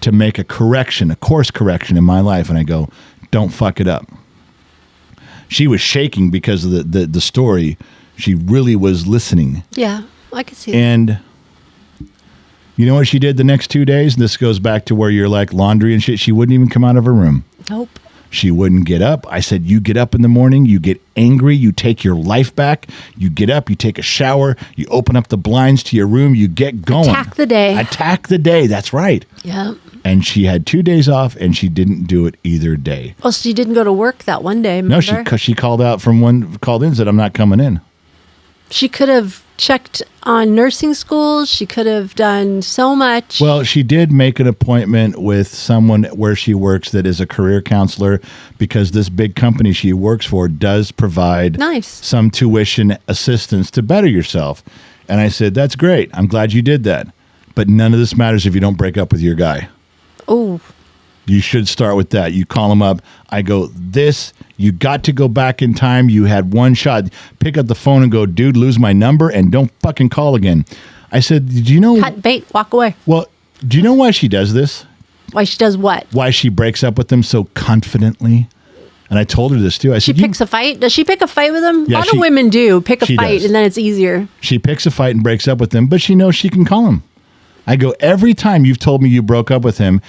to make a course correction in my life. And I go, don't fuck it up. She was shaking because of the story. She really was listening. Yeah, I could see that. And you know what she did the next 2 days? This goes back to where you're like laundry and shit. She wouldn't even come out of her room. Nope. She wouldn't get up. I said, you get up in the morning, you get angry, you take your life back, you get up, you take a shower, you open up the blinds to your room, you get going. Attack the day. Attack the day. That's right. Yeah. And she had 2 days off and she didn't do it either day. Well, she didn't go to work that one day, remember? No, she called in and said, I'm not coming in. She could have checked on nursing schools. She could have done so much. Well, she did make an appointment with someone where she works that is a career counselor because this big company she works for does provide some tuition assistance to better yourself. And I said, that's great. I'm glad you did that. But none of this matters if you don't break up with your guy. Oh. You should start with that. You call him up. I go, you got to go back in time. You had one shot. Pick up the phone and go, dude, lose my number and don't fucking call again. I said, do you know? Cut bait, walk away. Well, do you know why she does this? Why she does what? Why she breaks up with them so confidently? And I told her this too. I said, she picks a fight? Does she pick a fight with them? Yeah, a lot of women do pick a fight does. and then it's easier. She picks a fight and breaks up with them, but she knows she can call him. I go, every time you've told me you broke up with him,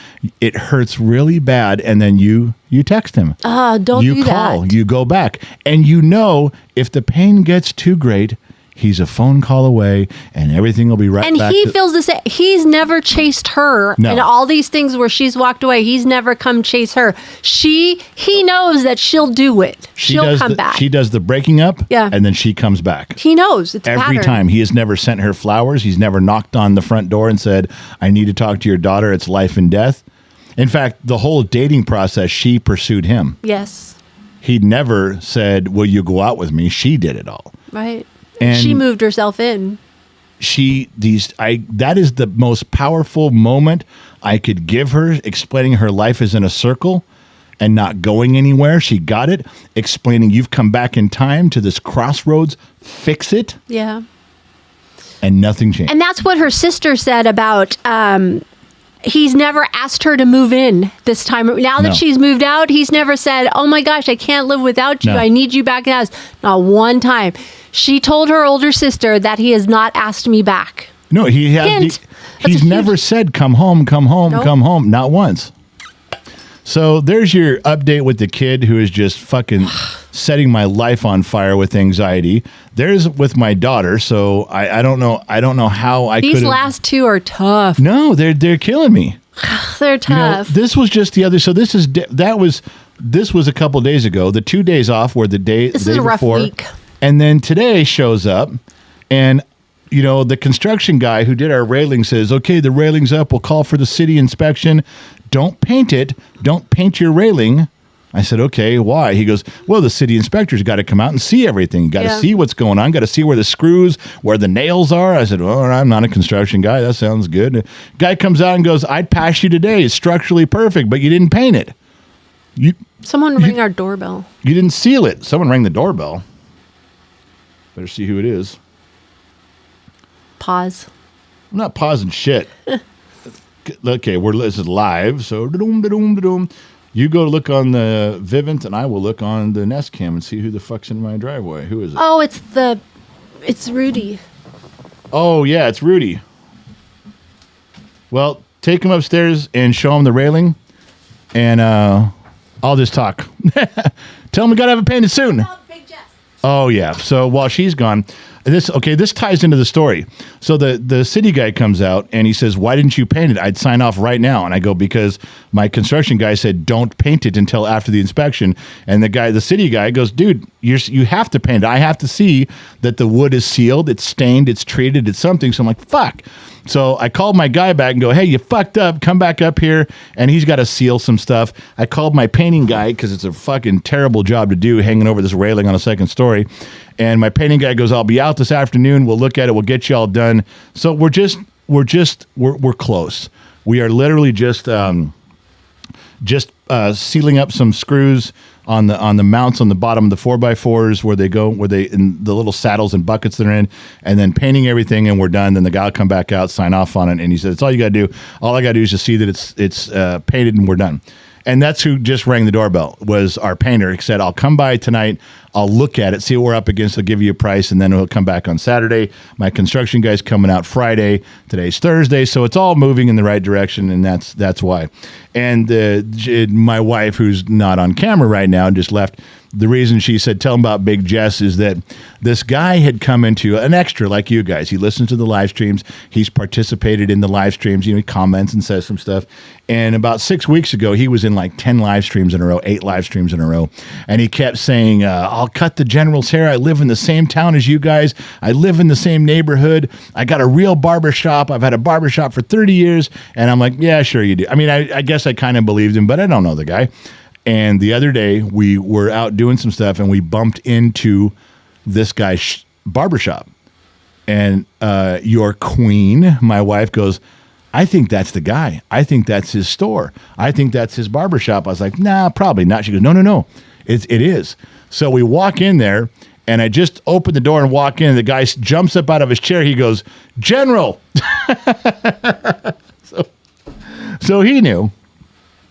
it hurts really bad, and then you text him. Don't you do call, that. you go back, and you know if the pain gets too great, he's a phone call away, and everything will be right And back. he feels the same. He's never chased her. No. And all these things where she's walked away, he's never come chase her. He knows that she'll do it. She'll come back. She does the breaking up, Yeah. and then she comes back. He knows. It's a Every pattern. time. He has never sent her flowers. He's never knocked on the front door and said, I need to talk to your daughter. It's life and death. In fact, the whole dating process, she pursued him. Yes. He never said, will you go out with me? She did it all. Right. And she moved herself in. That is the most powerful moment I could give her, explaining her life is in a circle and not going anywhere. She got it. Explaining you've come back in time to this crossroads, fix it, Yeah. and nothing changed. And that's what her sister said about he's never asked her to move in this time. Now that No. she's moved out, he's never said, oh my gosh, I can't live without you. No. I need you back in the house. Not one time. She told her older sister that he has not asked me back. No, he has. Hint. That's He's a never huge- said, come home, come home, Nope. come home. Not once. So there's your update with the kid who is just fucking setting my life on fire with anxiety. There's with my daughter. So I don't know. I don't know how I could. These last two are tough. No, they're killing me. They're You know, tough. this was just the other. So this was a couple days ago. The 2 days off were the day. This the is day a rough before. week. And then today shows up, and the construction guy who did our railing says, "Okay, the railing's up. We'll call for the city inspection. Don't paint it. Don't paint your railing." I said, "Okay, why?" He goes, "Well, the city inspector's got to come out and see everything. Got to Yeah. see what's going on. Got to see where the screws, where the nails are." I said, "Well, I'm not a construction guy. That sounds good." Guy comes out and goes, "I'd pass you today. It's structurally perfect, but you didn't paint it. Someone ring our doorbell. You didn't seal it." Someone rang the doorbell. Better see who it is. Pause. I'm not pausing shit. Okay, this is live, so da-doom. You go look on the Vivint, and I will look on the Nest Cam and see who the fuck's in my driveway. Who is it? Oh, it's Rudy. Oh, yeah, it's Rudy. Well, take him upstairs and show him the railing, and I'll just talk. Tell him we gotta have it painted soon. Oh yeah. So while she's gone, this ties into the story. So the city guy comes out and he says, "Why didn't you paint it? I'd sign off right now." And I go, "Because my construction guy said don't paint it until after the inspection." And the city guy goes, "Dude, you have to paint it. I have to see that the wood is sealed, it's stained, it's treated, it's something." So I'm like, "Fuck." So I called my guy back and go, "Hey, you fucked up. Come back up here." And he's got to seal some stuff. I called my painting guy because it's a fucking terrible job to do hanging over this railing on a second story. And my painting guy goes, "I'll be out this afternoon. We'll look at it. We'll get you all done." So we're close. We are literally just sealing up some screws on the mounts on the bottom of the 4x4s where they in the little saddles and buckets they're in, and then painting everything, and we're done. Then the guy will come back out, sign off on it, and he said, "It's all you got to do. All I got to do is just see that it's painted, and we're done." And that's who just rang the doorbell, was our painter. He said, "I'll come by tonight. I'll look at it, see what we're up against. I'll give you a price, and then we'll come back on Saturday." My construction guy's coming out Friday. Today's Thursday, so it's all moving in the right direction, and that's why. And my wife, who's not on camera right now, just left. The reason she said, "Tell him about Big Jess," is that this guy had come into an extra like you guys. He listens to the live streams. He's participated in the live streams. He comments and says some stuff. And about 6 weeks ago, he was in like 10 live streams in a row, 8 live streams in a row. And he kept saying, "I'll cut the general's hair. I live in the same town as you guys. I live in the same neighborhood. I got a real barber shop. I've had a barber shop for 30 years. And I'm like, "Yeah, sure you do." I mean, I guess I kind of believed him, but I don't know the guy. And the other day, we were out doing some stuff, and we bumped into this guy's barbershop. And your queen, my wife, goes, "I think that's the guy. I think that's his store. I think that's his barbershop." I was like, "Nah, probably not." She goes, No. It is." So we walk in there, and I just open the door and walk in, and the guy jumps up out of his chair. He goes, "General." So he knew.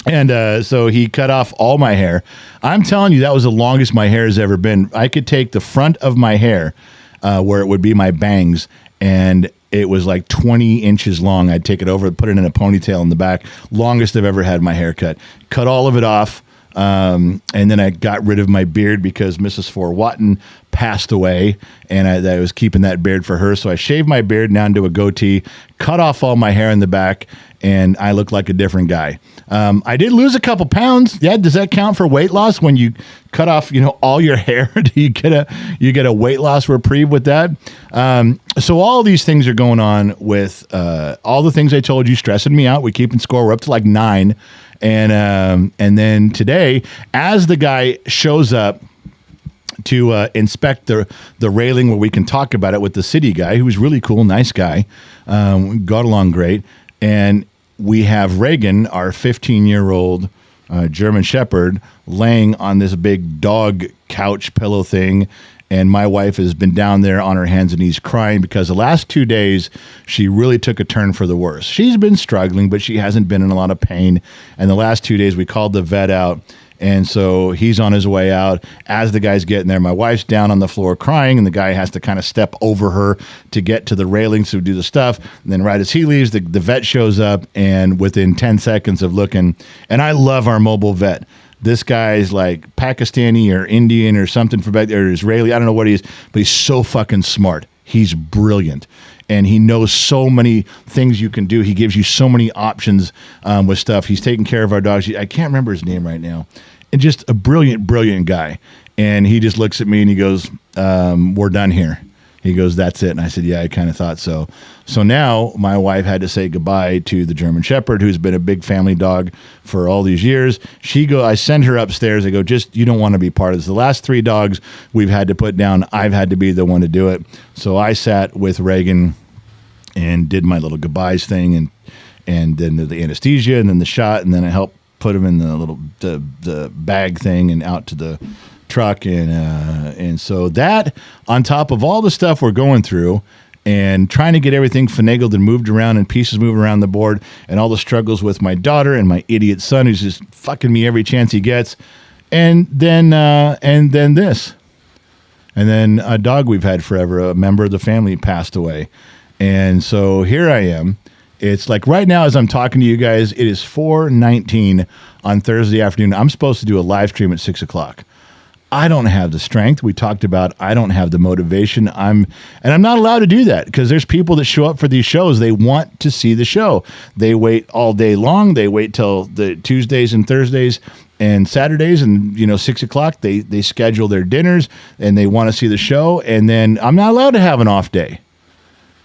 And so he cut off all my hair. I'm telling you, that was the longest my hair has ever been. I could take the front of my hair, where it would be my bangs, and it was like 20 inches long. I'd take it over, put it in a ponytail in the back. Longest I've ever had my haircut. Cut all of it off. And then I got rid of my beard because Mrs. Four Watton passed away, and I was keeping that beard for her. So I shaved my beard down to a goatee, cut off all my hair in the back, and I look like a different guy. I did lose a couple pounds. Yeah, does that count for weight loss when you cut off, all your hair? Do you get a weight loss reprieve with that? So all these things are going on with all the things I told you, stressing me out. We're keeping score. We're up to like 9. And then today, as the guy shows up to inspect the railing where we can talk about it with the city guy, who was really cool, nice guy, got along great. And we have Reagan, our 15-year-old German Shepherd, laying on this big dog couch pillow thing. And my wife has been down there on her hands and knees crying because the last 2 days, she really took a turn for the worse. She's been struggling, but she hasn't been in a lot of pain. And the last 2 days, we called the vet out. And so he's on his way out. As the guy's getting there, my wife's down on the floor crying, and the guy has to kind of step over her to get to the railings to do the stuff. And then right as he leaves, the vet shows up, and within 10 seconds of looking, and I love our mobile vet. This guy's like Pakistani or Indian or something from back there, or Israeli. I don't know what he is, but he's so fucking smart. He's brilliant. And he knows so many things you can do. He gives you so many options with stuff. He's taking care of our dogs. I can't remember his name right now. And just a brilliant, brilliant guy. And he just looks at me and he goes, we're done here. He goes, that's it. And I said, yeah, I kind of thought so. So now my wife had to say goodbye to the German Shepherd, who's been a big family dog for all these years. I send her upstairs. I go, you don't want to be part of this. The last 3 dogs we've had to put down, I've had to be the one to do it. So I sat with Reagan and did my little goodbyes thing, and then the anesthesia, and then the shot, and then I helped put him in the bag thing and out to the truck, and so that, on top of all the stuff we're going through and trying to get everything finagled and moved around and pieces moving around the board, and all the struggles with my daughter and my idiot son who's just fucking me every chance he gets, and then this, and then a dog we've had forever, a member of the family, passed away. And so here I am. It's like right now as I'm talking to you guys, it is 4:19 on Thursday afternoon. I'm supposed to do a live stream at 6 o'clock. I don't have the strength. We talked about I don't have the motivation. I'm not allowed to do that because there's people that show up for these shows. They want to see the show. They wait all day long. They wait till the Tuesdays and Thursdays and Saturdays, and 6 o'clock. They schedule their dinners and they want to see the show. And then I'm not allowed to have an off day.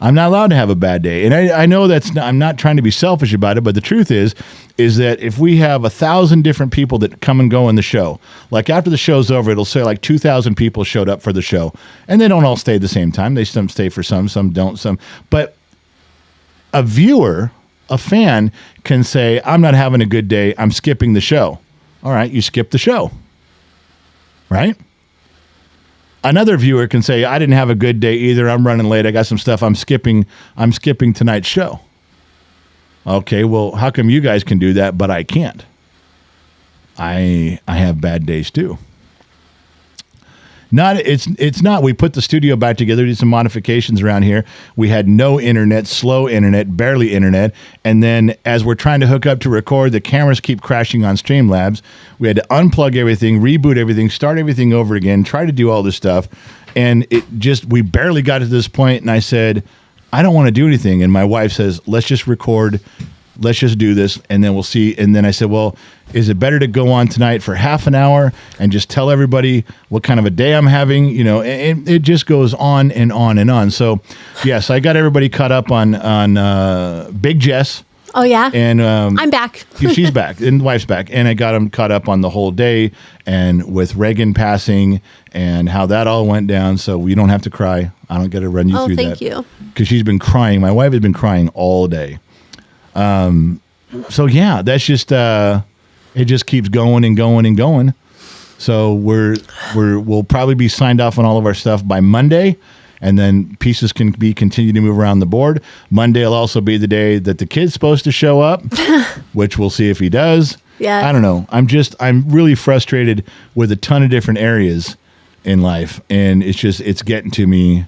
I'm not allowed to have a bad day. And I know I'm not trying to be selfish about it, but the truth is that if we have 1,000 different people that come and go in the show, like after the show's over, it'll say like 2,000 people showed up for the show, and they don't all stay at the same time. They some stay for some don't, but a viewer, a fan can say, I'm not having a good day. I'm skipping the show. All right. You skip the show, right? Another viewer can say, I didn't have a good day either. I'm running late. I got some stuff. I'm skipping tonight's show. Okay, well, how come you guys can do that, but I can't? I have bad days too. It's not. We put the studio back together, did some modifications around here. We had no internet, slow internet, barely internet. And then as we're trying to hook up to record, the cameras keep crashing on Streamlabs. We had to unplug everything, reboot everything, start everything over again, try to do all this stuff. And we barely got to this point. And I said, I don't want to do anything. And my wife says, let's just record. Let's just do this, and then we'll see. And then I said, well, is it better to go on tonight for half an hour and just tell everybody what kind of a day I'm having? And it just goes on and on and on. So, yes, I got everybody caught up on Big Jess. Oh, yeah? And I'm back. She's back, and the wife's back. And I got them caught up on the whole day, and with Reagan passing and how that all went down. So we don't have to cry. I don't get to run you through that. Oh, thank you. Because she's been crying. My wife has been crying all day. So yeah, that's just, it just keeps going and going and going. So we'll probably be signed off on all of our stuff by Monday, and then pieces can be continued to move around the board. Monday will also be the day that the kid's supposed to show up, which we'll see if he does. Yeah. I don't know. I'm really frustrated with a ton of different areas in life, and it's getting to me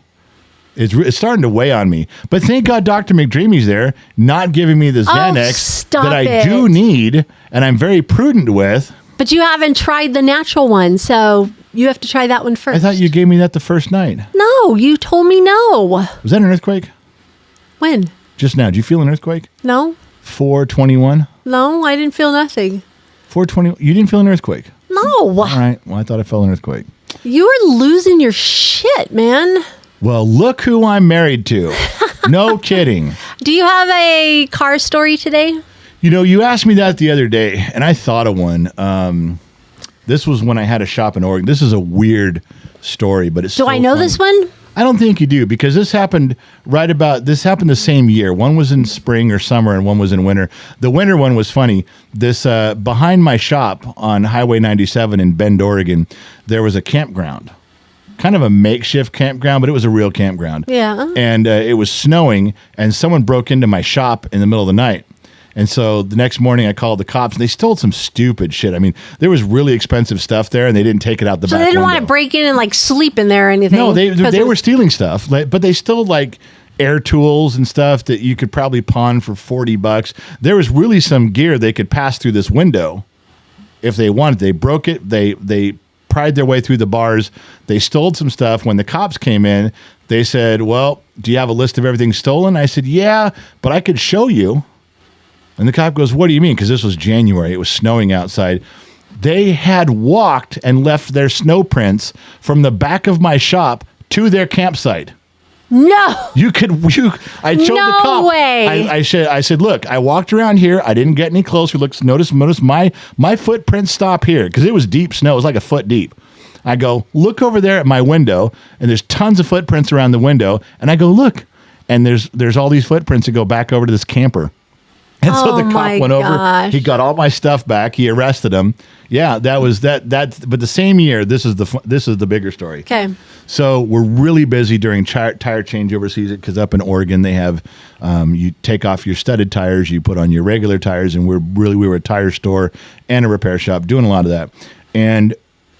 It's starting to weigh on me. But thank God Dr. McDreamy's there, not giving me the Xanax that I do need, and I'm very prudent with. But you haven't tried the natural one, so you have to try that one first. I thought you gave me that the first night. No, you told me no. Was that an earthquake? When? Just now. Did you feel an earthquake? No. 4:21? No, I didn't feel nothing. 4:20. You didn't feel an earthquake? No. All right. Well, I thought I felt an earthquake. You were losing your shit, man. Well, look who I'm married to. No kidding. Do you have a car story today? You know, you asked me that the other day, and I thought of one. This was when I had a shop in Oregon. This is a weird story, but it's Do I know this one? I don't think you do, because this happened the same year. One was in spring or summer, and one was in winter. The winter one was funny. This behind my shop on Highway 97 in Bend, Oregon, there was a campground. Kind of a makeshift campground, but it was a real campground. Yeah. And it was snowing, and someone broke into my shop in the middle of the night. And so the next morning I called the cops, and they stole some stupid shit. I mean, there was really expensive stuff there, and they didn't take it out the back So they didn't window. want to break in and like sleep in there or anything? No, they were stealing stuff, but they stole like air tools and stuff that you could probably pawn for $40. There was really some gear they could pass through this window if they wanted. They broke it. They pried their way through the bars. They stole some stuff. When the cops came in, they said, "Well, do you have a list of everything stolen?" I said, "Yeah, but I could show you." And the cop goes, "What do you mean?" Because this was January. It was snowing outside. They had walked and left their snow prints from the back of my shop to their campsite. No. I showed the cop. No way. I said, "Look, I walked around here. I didn't get any closer. Notice my footprints stop here," because it was deep snow. It was like a foot deep. I go, "Look over there at my window, and there's tons of footprints around the window." And I go, "Look," and there's all these footprints that go back over to this camper. And so the cop went over. He got all my stuff back. He arrested him. Yeah, that was that. But the same year, this is the bigger story. Okay. So we're really busy during tire changeover season, because up in Oregon they have you take off your studded tires, you put on your regular tires, and we were a tire store and a repair shop doing a lot of that. And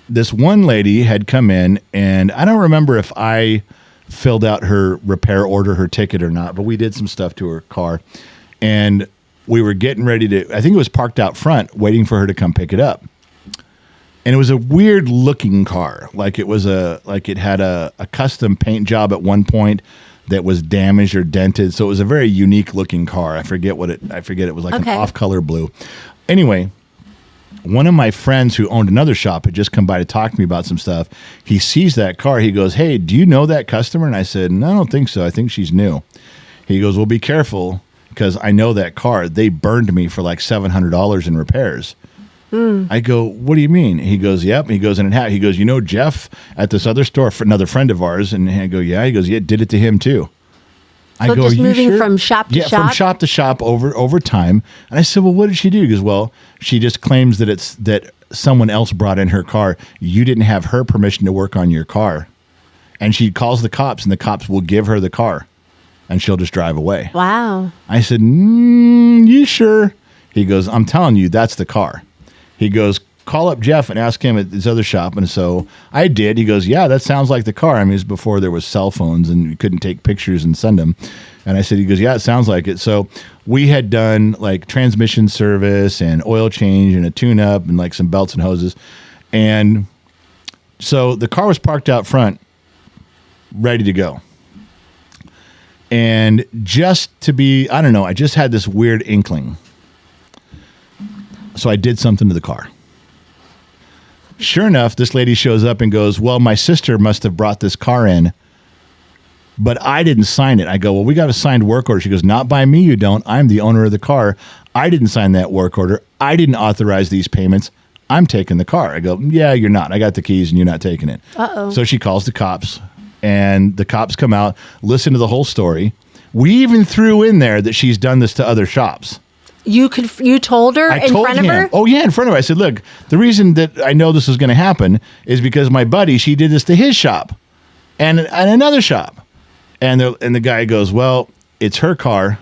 this one lady had come in, and I don't remember if I filled out her repair order, her ticket or not, but we did some stuff to her car, and we were getting ready to, I think it was parked out front, waiting for her to come pick it up. And it was a weird looking car. Like it had a custom paint job at one point that was damaged or dented. So it was a very unique looking car. I forget it was like an off color blue. Anyway, one of my friends who owned another shop had just come by to talk to me about some stuff. He sees that car. He goes, "Hey, do you know that customer?" And I said, "No, I don't think so. I think she's new." He goes, "Well, be careful, because I know that car. They burned me for like $700 in repairs." I go, "What do you mean?" He goes, "Yep." He goes, he goes, "You know Jeff at this other store, for another friend of ours?" And I go, "Yeah." He goes, "Yeah, did it to him too." I So go, just "Are you moving sure?" from shop to shop? Yeah, from shop to shop over time. And I said, "Well, what did she do?" He goes, "Well, she just claims that someone else brought in her car. You didn't have her permission to work on your car. And she calls the cops, and the cops will give her the car, and she'll just drive away." Wow. I said, "You sure?" He goes, "I'm telling you, that's the car." He goes, "Call up Jeff and ask him at his other shop." And so I did. He goes, "Yeah, that sounds like the car." I mean, it was before there was cell phones and you couldn't take pictures and send them. And I said, he goes, "Yeah, it sounds like it." So we had done like transmission service and oil change and a tune-up and like some belts and hoses. And so the car was parked out front, ready to go. And just to be, I don't know, I just had this weird inkling. So I did something to the car. Sure enough, this lady shows up and goes, "Well, my sister must have brought this car in, but I didn't sign it." I go, "Well, we got a signed work order." She goes, "Not by me, you don't. I'm the owner of the car. I didn't sign that work order. I didn't authorize these payments. I'm taking the car." I go, "Yeah, you're not. I got the keys and you're not taking it." Uh-oh. So she calls the cops, and the cops come out, listen to the whole story. We even threw in there that she's done this to other shops. You told her in front of her? Oh, yeah, in front of her. I said, "Look, the reason that I know this is going to happen is because my buddy, she did this to his shop and another shop." And the guy goes, "Well, it's her car.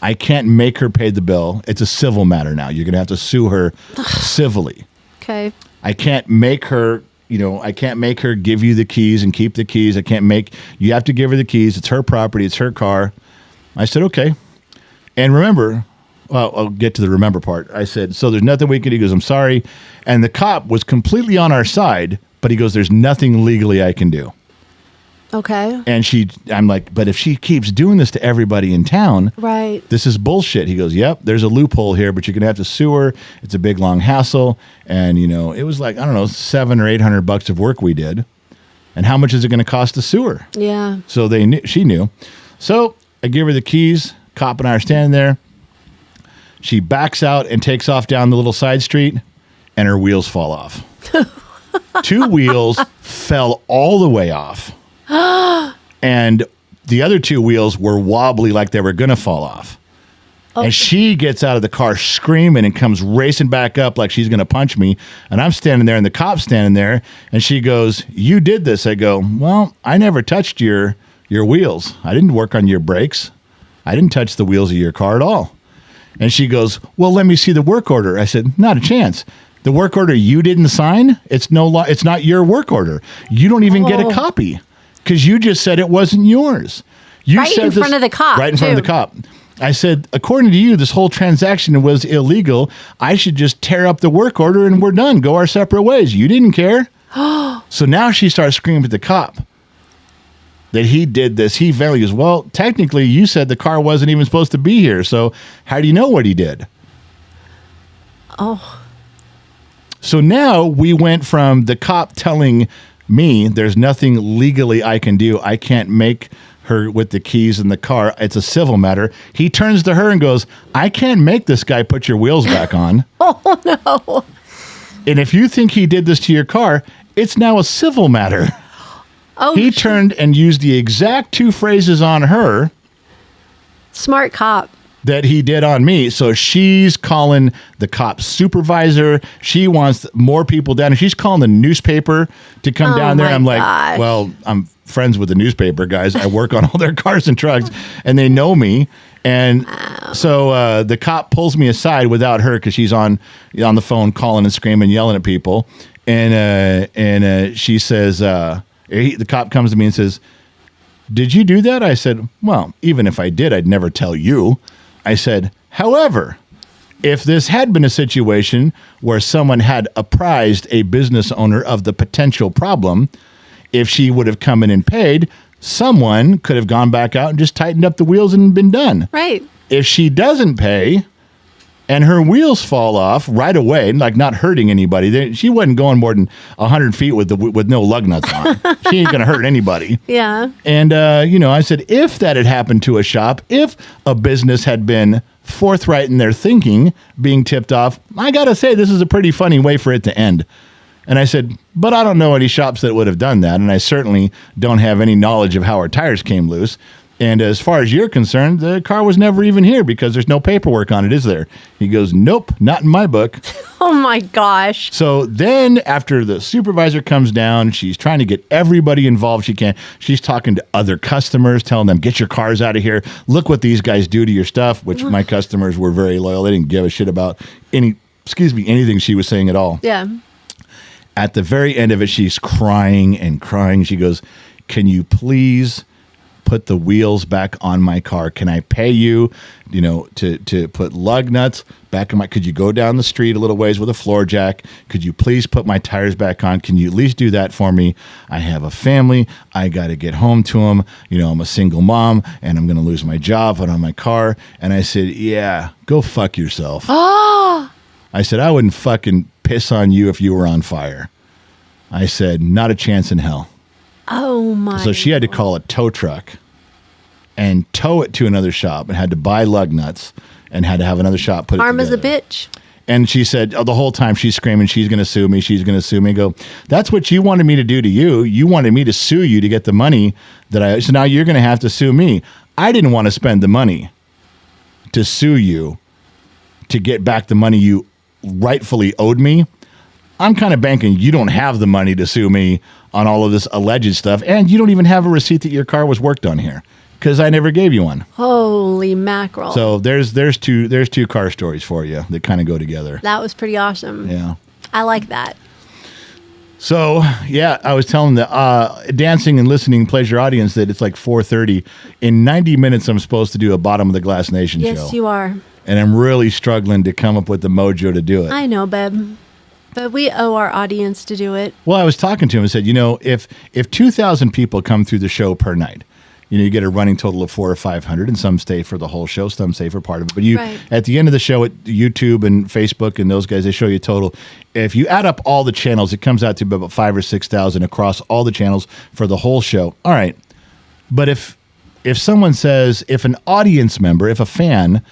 I can't make her pay the bill. It's a civil matter now. You're going to have to sue her civilly. Okay. I can't make her I can't make her give you the keys and keep the keys. You have to give her the keys. It's her property. It's her car. I said, okay. And remember, well, I'll get to the remember part. I said, so there's nothing we can do. He goes, I'm sorry. And the cop was completely on our side, but he goes, there's nothing legally I can do. Okay. And I'm like, but if she keeps doing this to everybody in town, right, this is bullshit. He goes, yep, there's a loophole here, but you're going to have to sue her. It's a big, long hassle. And, it was like, I don't know, $700 or $800 of work we did. And how much is it going to cost to sue her? Yeah. So she knew. So I give her the keys. Cop and I are standing there. She backs out and takes off down the little side street, and her wheels fall off. 2 wheels fell all the way off. And the other 2 wheels were wobbly like they were going to fall off. Okay. And she gets out of the car screaming and comes racing back up like she's going to punch me. And I'm standing there and the cop's standing there. And she goes, you did this. I go, well, I never touched your wheels. I didn't work on your brakes. I didn't touch the wheels of your car at all. And she goes, well, let me see the work order. I said, not a chance. The work order you didn't sign, it's not your work order. You don't even get a copy. Because you just said it wasn't yours. You right said in front of the cop. Right in front of the cop. I said, according to you, this whole transaction was illegal. I should just tear up the work order and we're done. Go our separate ways. You didn't care. So now she starts screaming at the cop that he did this. He finally goes, well, technically you said the car wasn't even supposed to be here. So how do you know what he did? Oh. So now we went from the cop telling me there's nothing legally I can do. I can't make her with the keys in the car. It's a civil matter. He turns to her and goes, I can't make this guy put your wheels back on. Oh, no. And if you think he did this to your car, it's now a civil matter. Oh, he turned and used the exact 2 phrases on her. Smart cop. That he did on me. So she's calling the cop supervisor. She wants more people down. She's calling the newspaper to come down there. I'm like, well, I'm friends with the newspaper guys. I work on all their cars and trucks, and they know me. And so the cop pulls me aside without her because she's on the phone calling and screaming, yelling at people. And she says, the cop comes to me and says, did you do that? I said, well, even if I did, I'd never tell you. I said, however, if this had been a situation where someone had apprised a business owner of the potential problem, if she would have come in and paid, someone could have gone back out and just tightened up the wheels and been done. Right. If she doesn't pay and her wheels fall off right away, like not hurting anybody, she wasn't going more than 100 feet with no lug nuts on. She ain't going to hurt anybody. Yeah. And, I said, if that had happened to a shop, if a business had been forthright in their thinking, being tipped off, I got to say, this is a pretty funny way for it to end. And I said, but I don't know any shops that would have done that. And I certainly don't have any knowledge of how our tires came loose. And as far as you're concerned, the car was never even here because there's no paperwork on it, is there? He goes, nope, not in my book. Oh, my gosh. So then after the supervisor comes down, she's trying to get everybody involved she can. She's talking to other customers, telling them, get your cars out of here. Look what these guys do to your stuff, which my customers were very loyal. They didn't give a shit about anything she was saying at all. Yeah. At the very end of it, she's crying and crying. She goes, can you please put the wheels back on my car? Can I pay you, to put lug nuts back in my, could you go down the street a little ways with a floor jack? Could you please put my tires back on? Can you at least do that for me? I have a family. I got to get home to them. I'm a single mom and I'm going to lose my job on my car. And I said, yeah, go fuck yourself. Oh. I said, I wouldn't fucking piss on you if you were on fire. I said, not a chance in hell. Oh, my. So she had to call a tow truck and tow it to another shop and had to buy lug nuts and had to have another shop put it together. Arm as a bitch. And she said, the whole time she's screaming, she's going to sue me. She's going to sue me. I go, that's what you wanted me to do to you. You wanted me to sue you to get the money so now you're going to have to sue me. I didn't want to spend the money to sue you to get back the money you rightfully owed me. I'm kind of banking you don't have the money to sue me on all of this alleged stuff, and you don't even have a receipt that your car was worked on here because I never gave you one. Holy mackerel! So there's two car stories for you that kind of go together. That was pretty awesome. Yeah, I like that. So, yeah, I was telling the dancing and listening pleasure audience that it's like 4:30. In 90 minutes, I'm supposed to do a Bottom of the Glass Nation show. Yes, you are. And I'm really struggling to come up with the mojo to do it. I know, babe. But we owe our audience to do it. Well, I was talking to him and said, if 2,000 people come through the show per night, you get a running total of 400 or 500, and some stay for the whole show, some stay for part of it. But Right. At the end of the show, at YouTube and Facebook and those guys, they show you a total. If you add up all the channels, it comes out to about 5,000 or 6,000 across all the channels for the whole show. All right. But if someone says, if an audience member, if a fan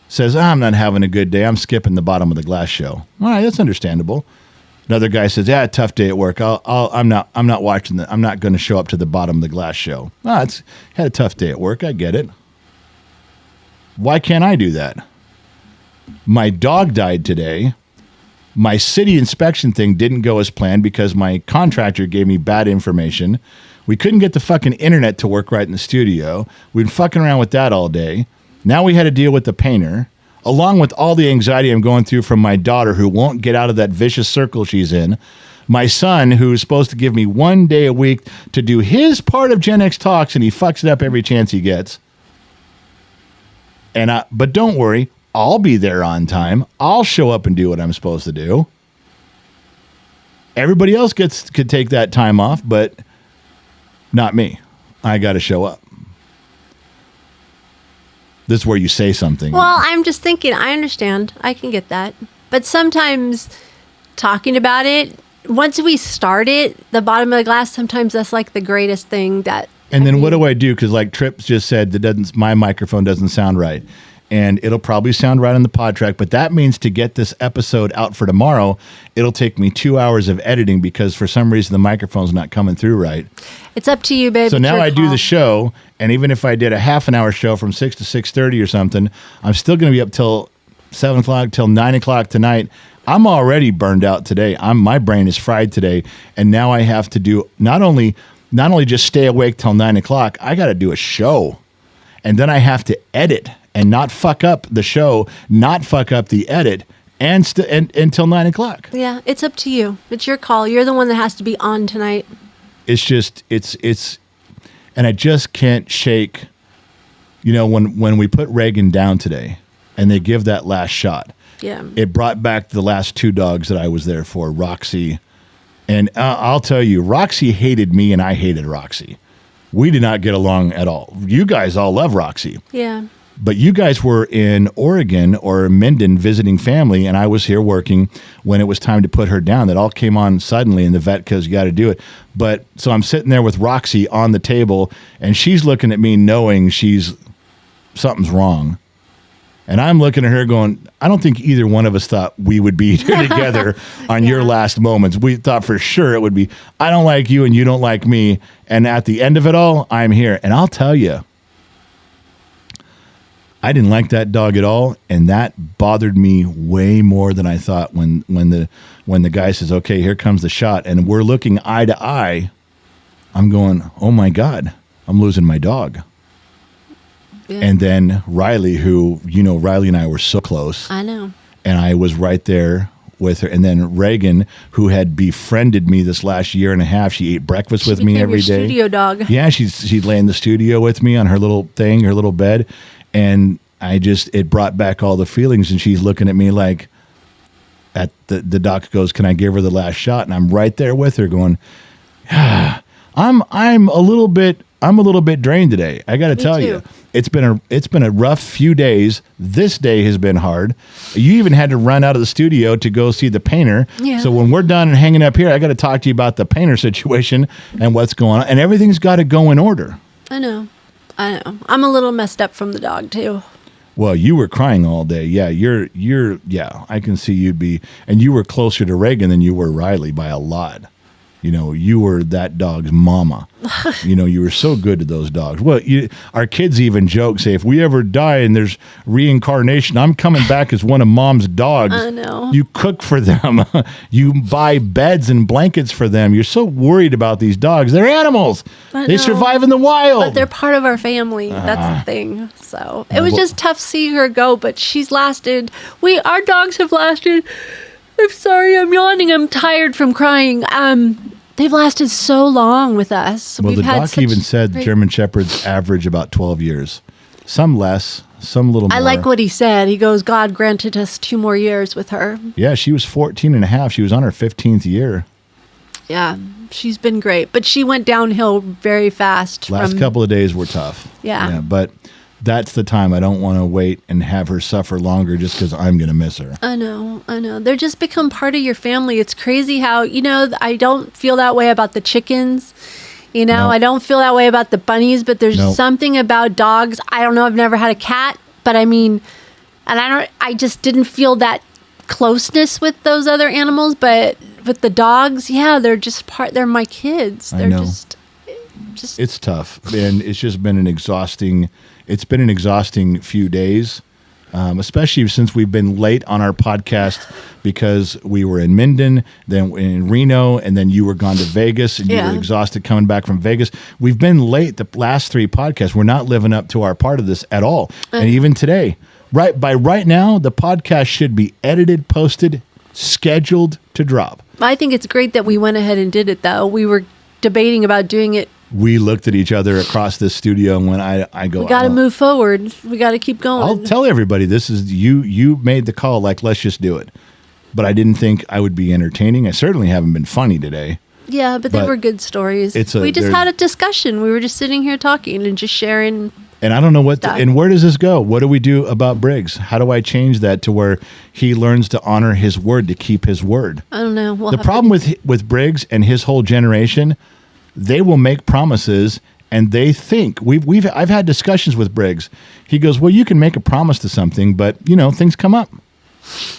says, I'm not having a good day, I'm skipping the Bottom of the Glass show. All right, that's understandable. Another guy says, "Yeah, tough day at work. I'm not watching I'm not going to show up to the Bottom of the Glass show." It's had a tough day at work. I get it. Why can't I do that? My dog died today. My city inspection thing didn't go as planned because my contractor gave me bad information. We couldn't get the fucking internet to work right in the studio. We've been fucking around with that all day. Now we had to deal with the painter, along with all the anxiety I'm going through from my daughter who won't get out of that vicious circle she's in. My son, who's supposed to give me 1 day a week to do his part of Gen X Talks, and he fucks it up every chance he gets. But don't worry, I'll be there on time. I'll show up and do what I'm supposed to do. Everybody else could take that time off, but not me. I got to show up. This is where you say something. Well, I'm just thinking, I understand. I can get that. But sometimes talking about it, once we start it, the Bottom of the Glass, sometimes that's like the greatest thing that. And then what do I do? Because like Trips just said, my microphone doesn't sound right. And it'll probably sound right on the pod track, but that means to get this episode out for tomorrow, it'll take me 2 hours of editing because for some reason the microphone's not coming through right. It's up to you, baby. So now I do the show, and even if I did a half an hour show from 6 to 6:30 or something, I'm still going to be up till 7 o'clock, till 9 o'clock tonight. I'm already burned out today. My brain is fried today, and now I have to do not only just stay awake till 9 o'clock, I got to do a show, and then I have to edit and not fuck up the show, not fuck up the edit, and until 9 o'clock. Yeah, it's up to you. It's your call. You're the one that has to be on tonight. It's just, and I just can't shake, when we put Reagan down today and they give that last shot, Yeah. it brought back the last two dogs that I was there for, Roxy. And I'll tell you, Roxy hated me and I hated Roxy. We did not get along at all. You guys all love Roxy. Yeah. But you guys were in Oregon or Minden visiting family, and I was here working when it was time to put her down. That all came on suddenly, and the vet goes, you got to do it. But so I'm sitting there with Roxy on the table, and she's looking at me knowing something's wrong. And I'm looking at her going, I don't think either one of us thought we would be here together on your last moments. We thought for sure it would be, I don't like you and you don't like me. And at the end of it all, I'm here. And I'll tell you, I didn't like that dog at all, and that bothered me way more than I thought when the guy says, okay, here comes the shot, and we're looking eye to eye. I'm going, oh my God, I'm losing my dog. Yeah. And then Riley, who, Riley and I were so close. I know. And I was right there with her. And then Reagan, who had befriended me this last year and a half, she ate breakfast with me every day. Studio dog. Yeah, she'd lay in the studio with me on her little bed. And it brought back all the feelings, and she's looking at me like, at the doc goes, can I give her the last shot? And I'm right there with her going, I'm a little bit drained today. I got to tell you, it's been a rough few days. This day has been hard. You even had to run out of the studio to go see the painter. Yeah. So when we're done and hanging up here, I got to talk to you about the painter situation and what's going on, and everything's got to go in order. I know. I'm a little messed up from the dog too. Well, you were crying all day. Yeah, yeah, I can see you'd be, and you were closer to Reagan than you were Riley by a lot. You were that dog's mama. You were so good to those dogs. Well, our kids even joke, say, if we ever die and there's reincarnation, I'm coming back as one of mom's dogs. I know. You cook for them. You buy beds and blankets for them. You're so worried about these dogs. They're animals. They survive in the wild. But they're part of our family. That's the thing. So it was just tough seeing her go, but she's lasted. Our dogs have lasted I'm sorry, I'm yawning. I'm tired from crying. They've lasted so long with us. Well, We've the had doc such even said great- German Shepherds average about 12 years. Some less, some a little more. I like what he said. He goes, God granted us 2 more years with her. Yeah, she was 14 and a half. She was on her 15th year. Yeah, she's been great. But she went downhill very fast. Last couple of days were tough. Yeah. But that's the time. I don't want to wait and have her suffer longer just because I'm going to miss her. I know. They're just become part of your family. It's crazy how, I don't feel that way about the chickens. No. I don't feel that way about the bunnies, but there's No. something about dogs. I don't know. I've never had a cat, but I just didn't feel that closeness with those other animals, but with the dogs, yeah, they're just they're my kids. I They're know. just It's tough, and it's just been an exhausting few days, especially since we've been late on our podcast because we were in Minden, then in Reno, and then you were gone to Vegas, and you Yeah. were exhausted coming back from Vegas. We've been late the last 3 podcasts. We're not living up to our part of this at all, and even today, right now, the podcast should be edited, posted, scheduled to drop. I think it's great that we went ahead and did it, though. We were debating about doing it. We looked at each other across this studio, and when I go, We got to move forward. We got to keep going. I'll tell everybody this is you made the call, like, let's just do it. But I didn't think I would be entertaining. I certainly haven't been funny today. Yeah, but they But were good stories. We just they're- had a discussion. We were just sitting here talking and just sharing. And I don't know Done. and where does this go? What do we do about Briggs? How do I change that to where he learns to honor his word, to keep his word? I don't know. The problem with Briggs and his whole generation, they will make promises and they think I've had discussions with Briggs. He goes, well, you can make a promise to something, but things come up.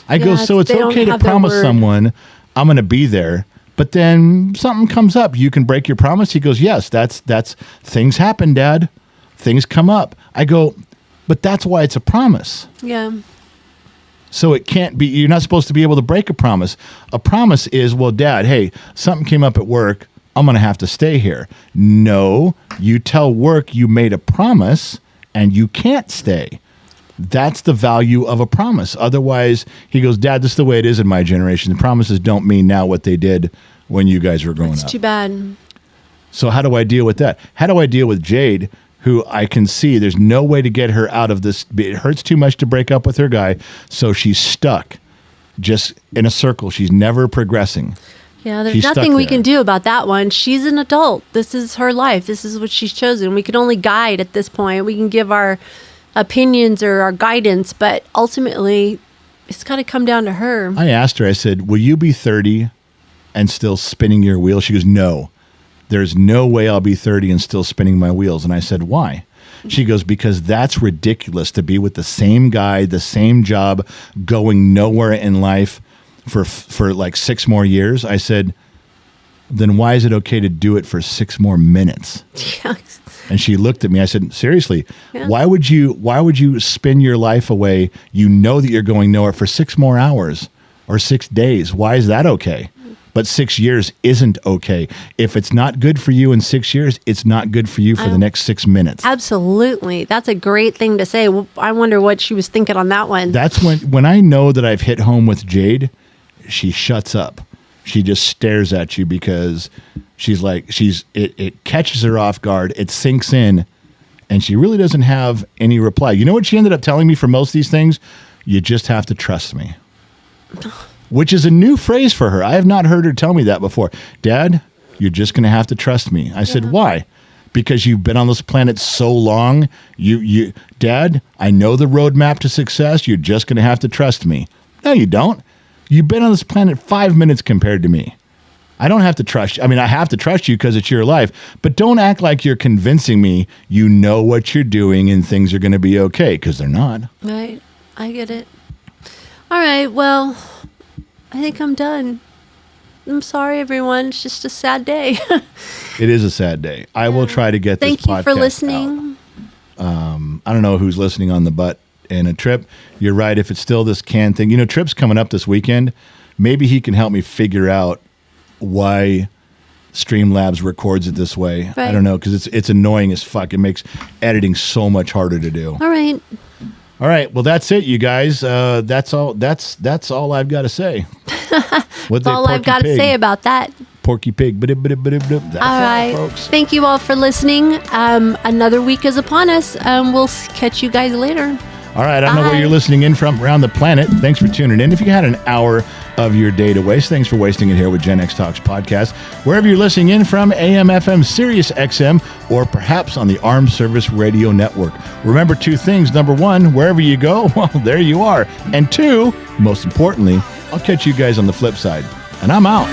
I go, so it's they don't okay to have their promise word. someone I'm going to be there, but then something comes up. You can break your promise. He goes, yes, that's things happen, Dad. Things come up. I go, but that's why it's a promise. Yeah. So it can't be, you're not supposed to be able to break a promise. A promise is, well, Dad, hey, something came up at work. I'm going to have to stay here. No, you tell work you made a promise and you can't stay. That's the value of a promise. Otherwise, he goes, Dad, this is the way it is in my generation. The promises don't mean now what they did when you guys were growing It's up. too bad. So how do I deal with that? How do I deal with Jade, who I can see there's no way to get her out of this? It hurts too much to break up with her guy, so she's stuck just in a circle. She's never progressing. Yeah, there's She's stuck nothing we there. can do about that one. She's an adult. This is her life. This is what she's chosen. We can only guide at this point. We can give our opinions or our guidance, but ultimately, it's got to come down to her. I asked her, I said, will you be 30 and still spinning your wheels? She goes, no. There's no way I'll be 30 and still spinning my wheels. And I said, why? She goes, because that's ridiculous to be with the same guy, the same job, going nowhere in life for like 6 more years. I said, then why is it okay to do it for 6 more minutes? Yeah. And she looked at me. I said, seriously, Yeah. why would you spin your life away? You know that you're going nowhere for 6 more hours or 6 days. Why is that okay? But 6 years isn't okay. If it's not good for you in 6 years, it's not good for you for the next 6 minutes. Absolutely. That's a great thing to say. Well, I wonder what she was thinking on that one. That's when I know that I've hit home with Jade, she shuts up. She just stares at you because she's like, it catches her off guard. It sinks in and she really doesn't have any reply. You know what she ended up telling me for most of these things? You just have to trust me. Which is a new phrase for her. I have not heard her tell me that before. Dad, you're just going to have to trust me. I said, why? Because you've been on this planet so long. Dad, I know the roadmap to success. You're just going to have to trust me. No, you don't. You've been on this planet 5 minutes compared to me. I don't have to trust you. I mean, I have to trust you because it's your life, but don't act like you're convincing me you know what you're doing and things are going to be okay, because they're not. Right. I get it. All right. Well, I think I'm done. I'm sorry, everyone. It's just a sad day. It is a sad day. I will try to get Thank this you podcast for listening. out. I don't know who's listening on the butt and a Trip. You're right. If it's still this can thing, Trip's coming up this weekend. Maybe he can help me figure out why Streamlabs records it this way. I Right. don't know, because it's annoying as fuck. It makes editing so much harder to do. All right. All right. Well, that's it, you guys. That's all. That's all I've got to say. That's all I've got to say about that. Porky Pig. That's all right, folks. Thank you all for listening. Another week is upon us. We'll catch you guys later. All right. I don't know where you're listening in from around the planet. Thanks for tuning in. If you had an hour of your day to waste, thanks for wasting it here with Gen X Talks podcast. Wherever you're listening in from, AM, FM, Sirius XM, or perhaps on the Armed Service Radio Network. Remember two things. Number one, wherever you go, well, there you are. And two, most importantly, I'll catch you guys on the flip side. And I'm out.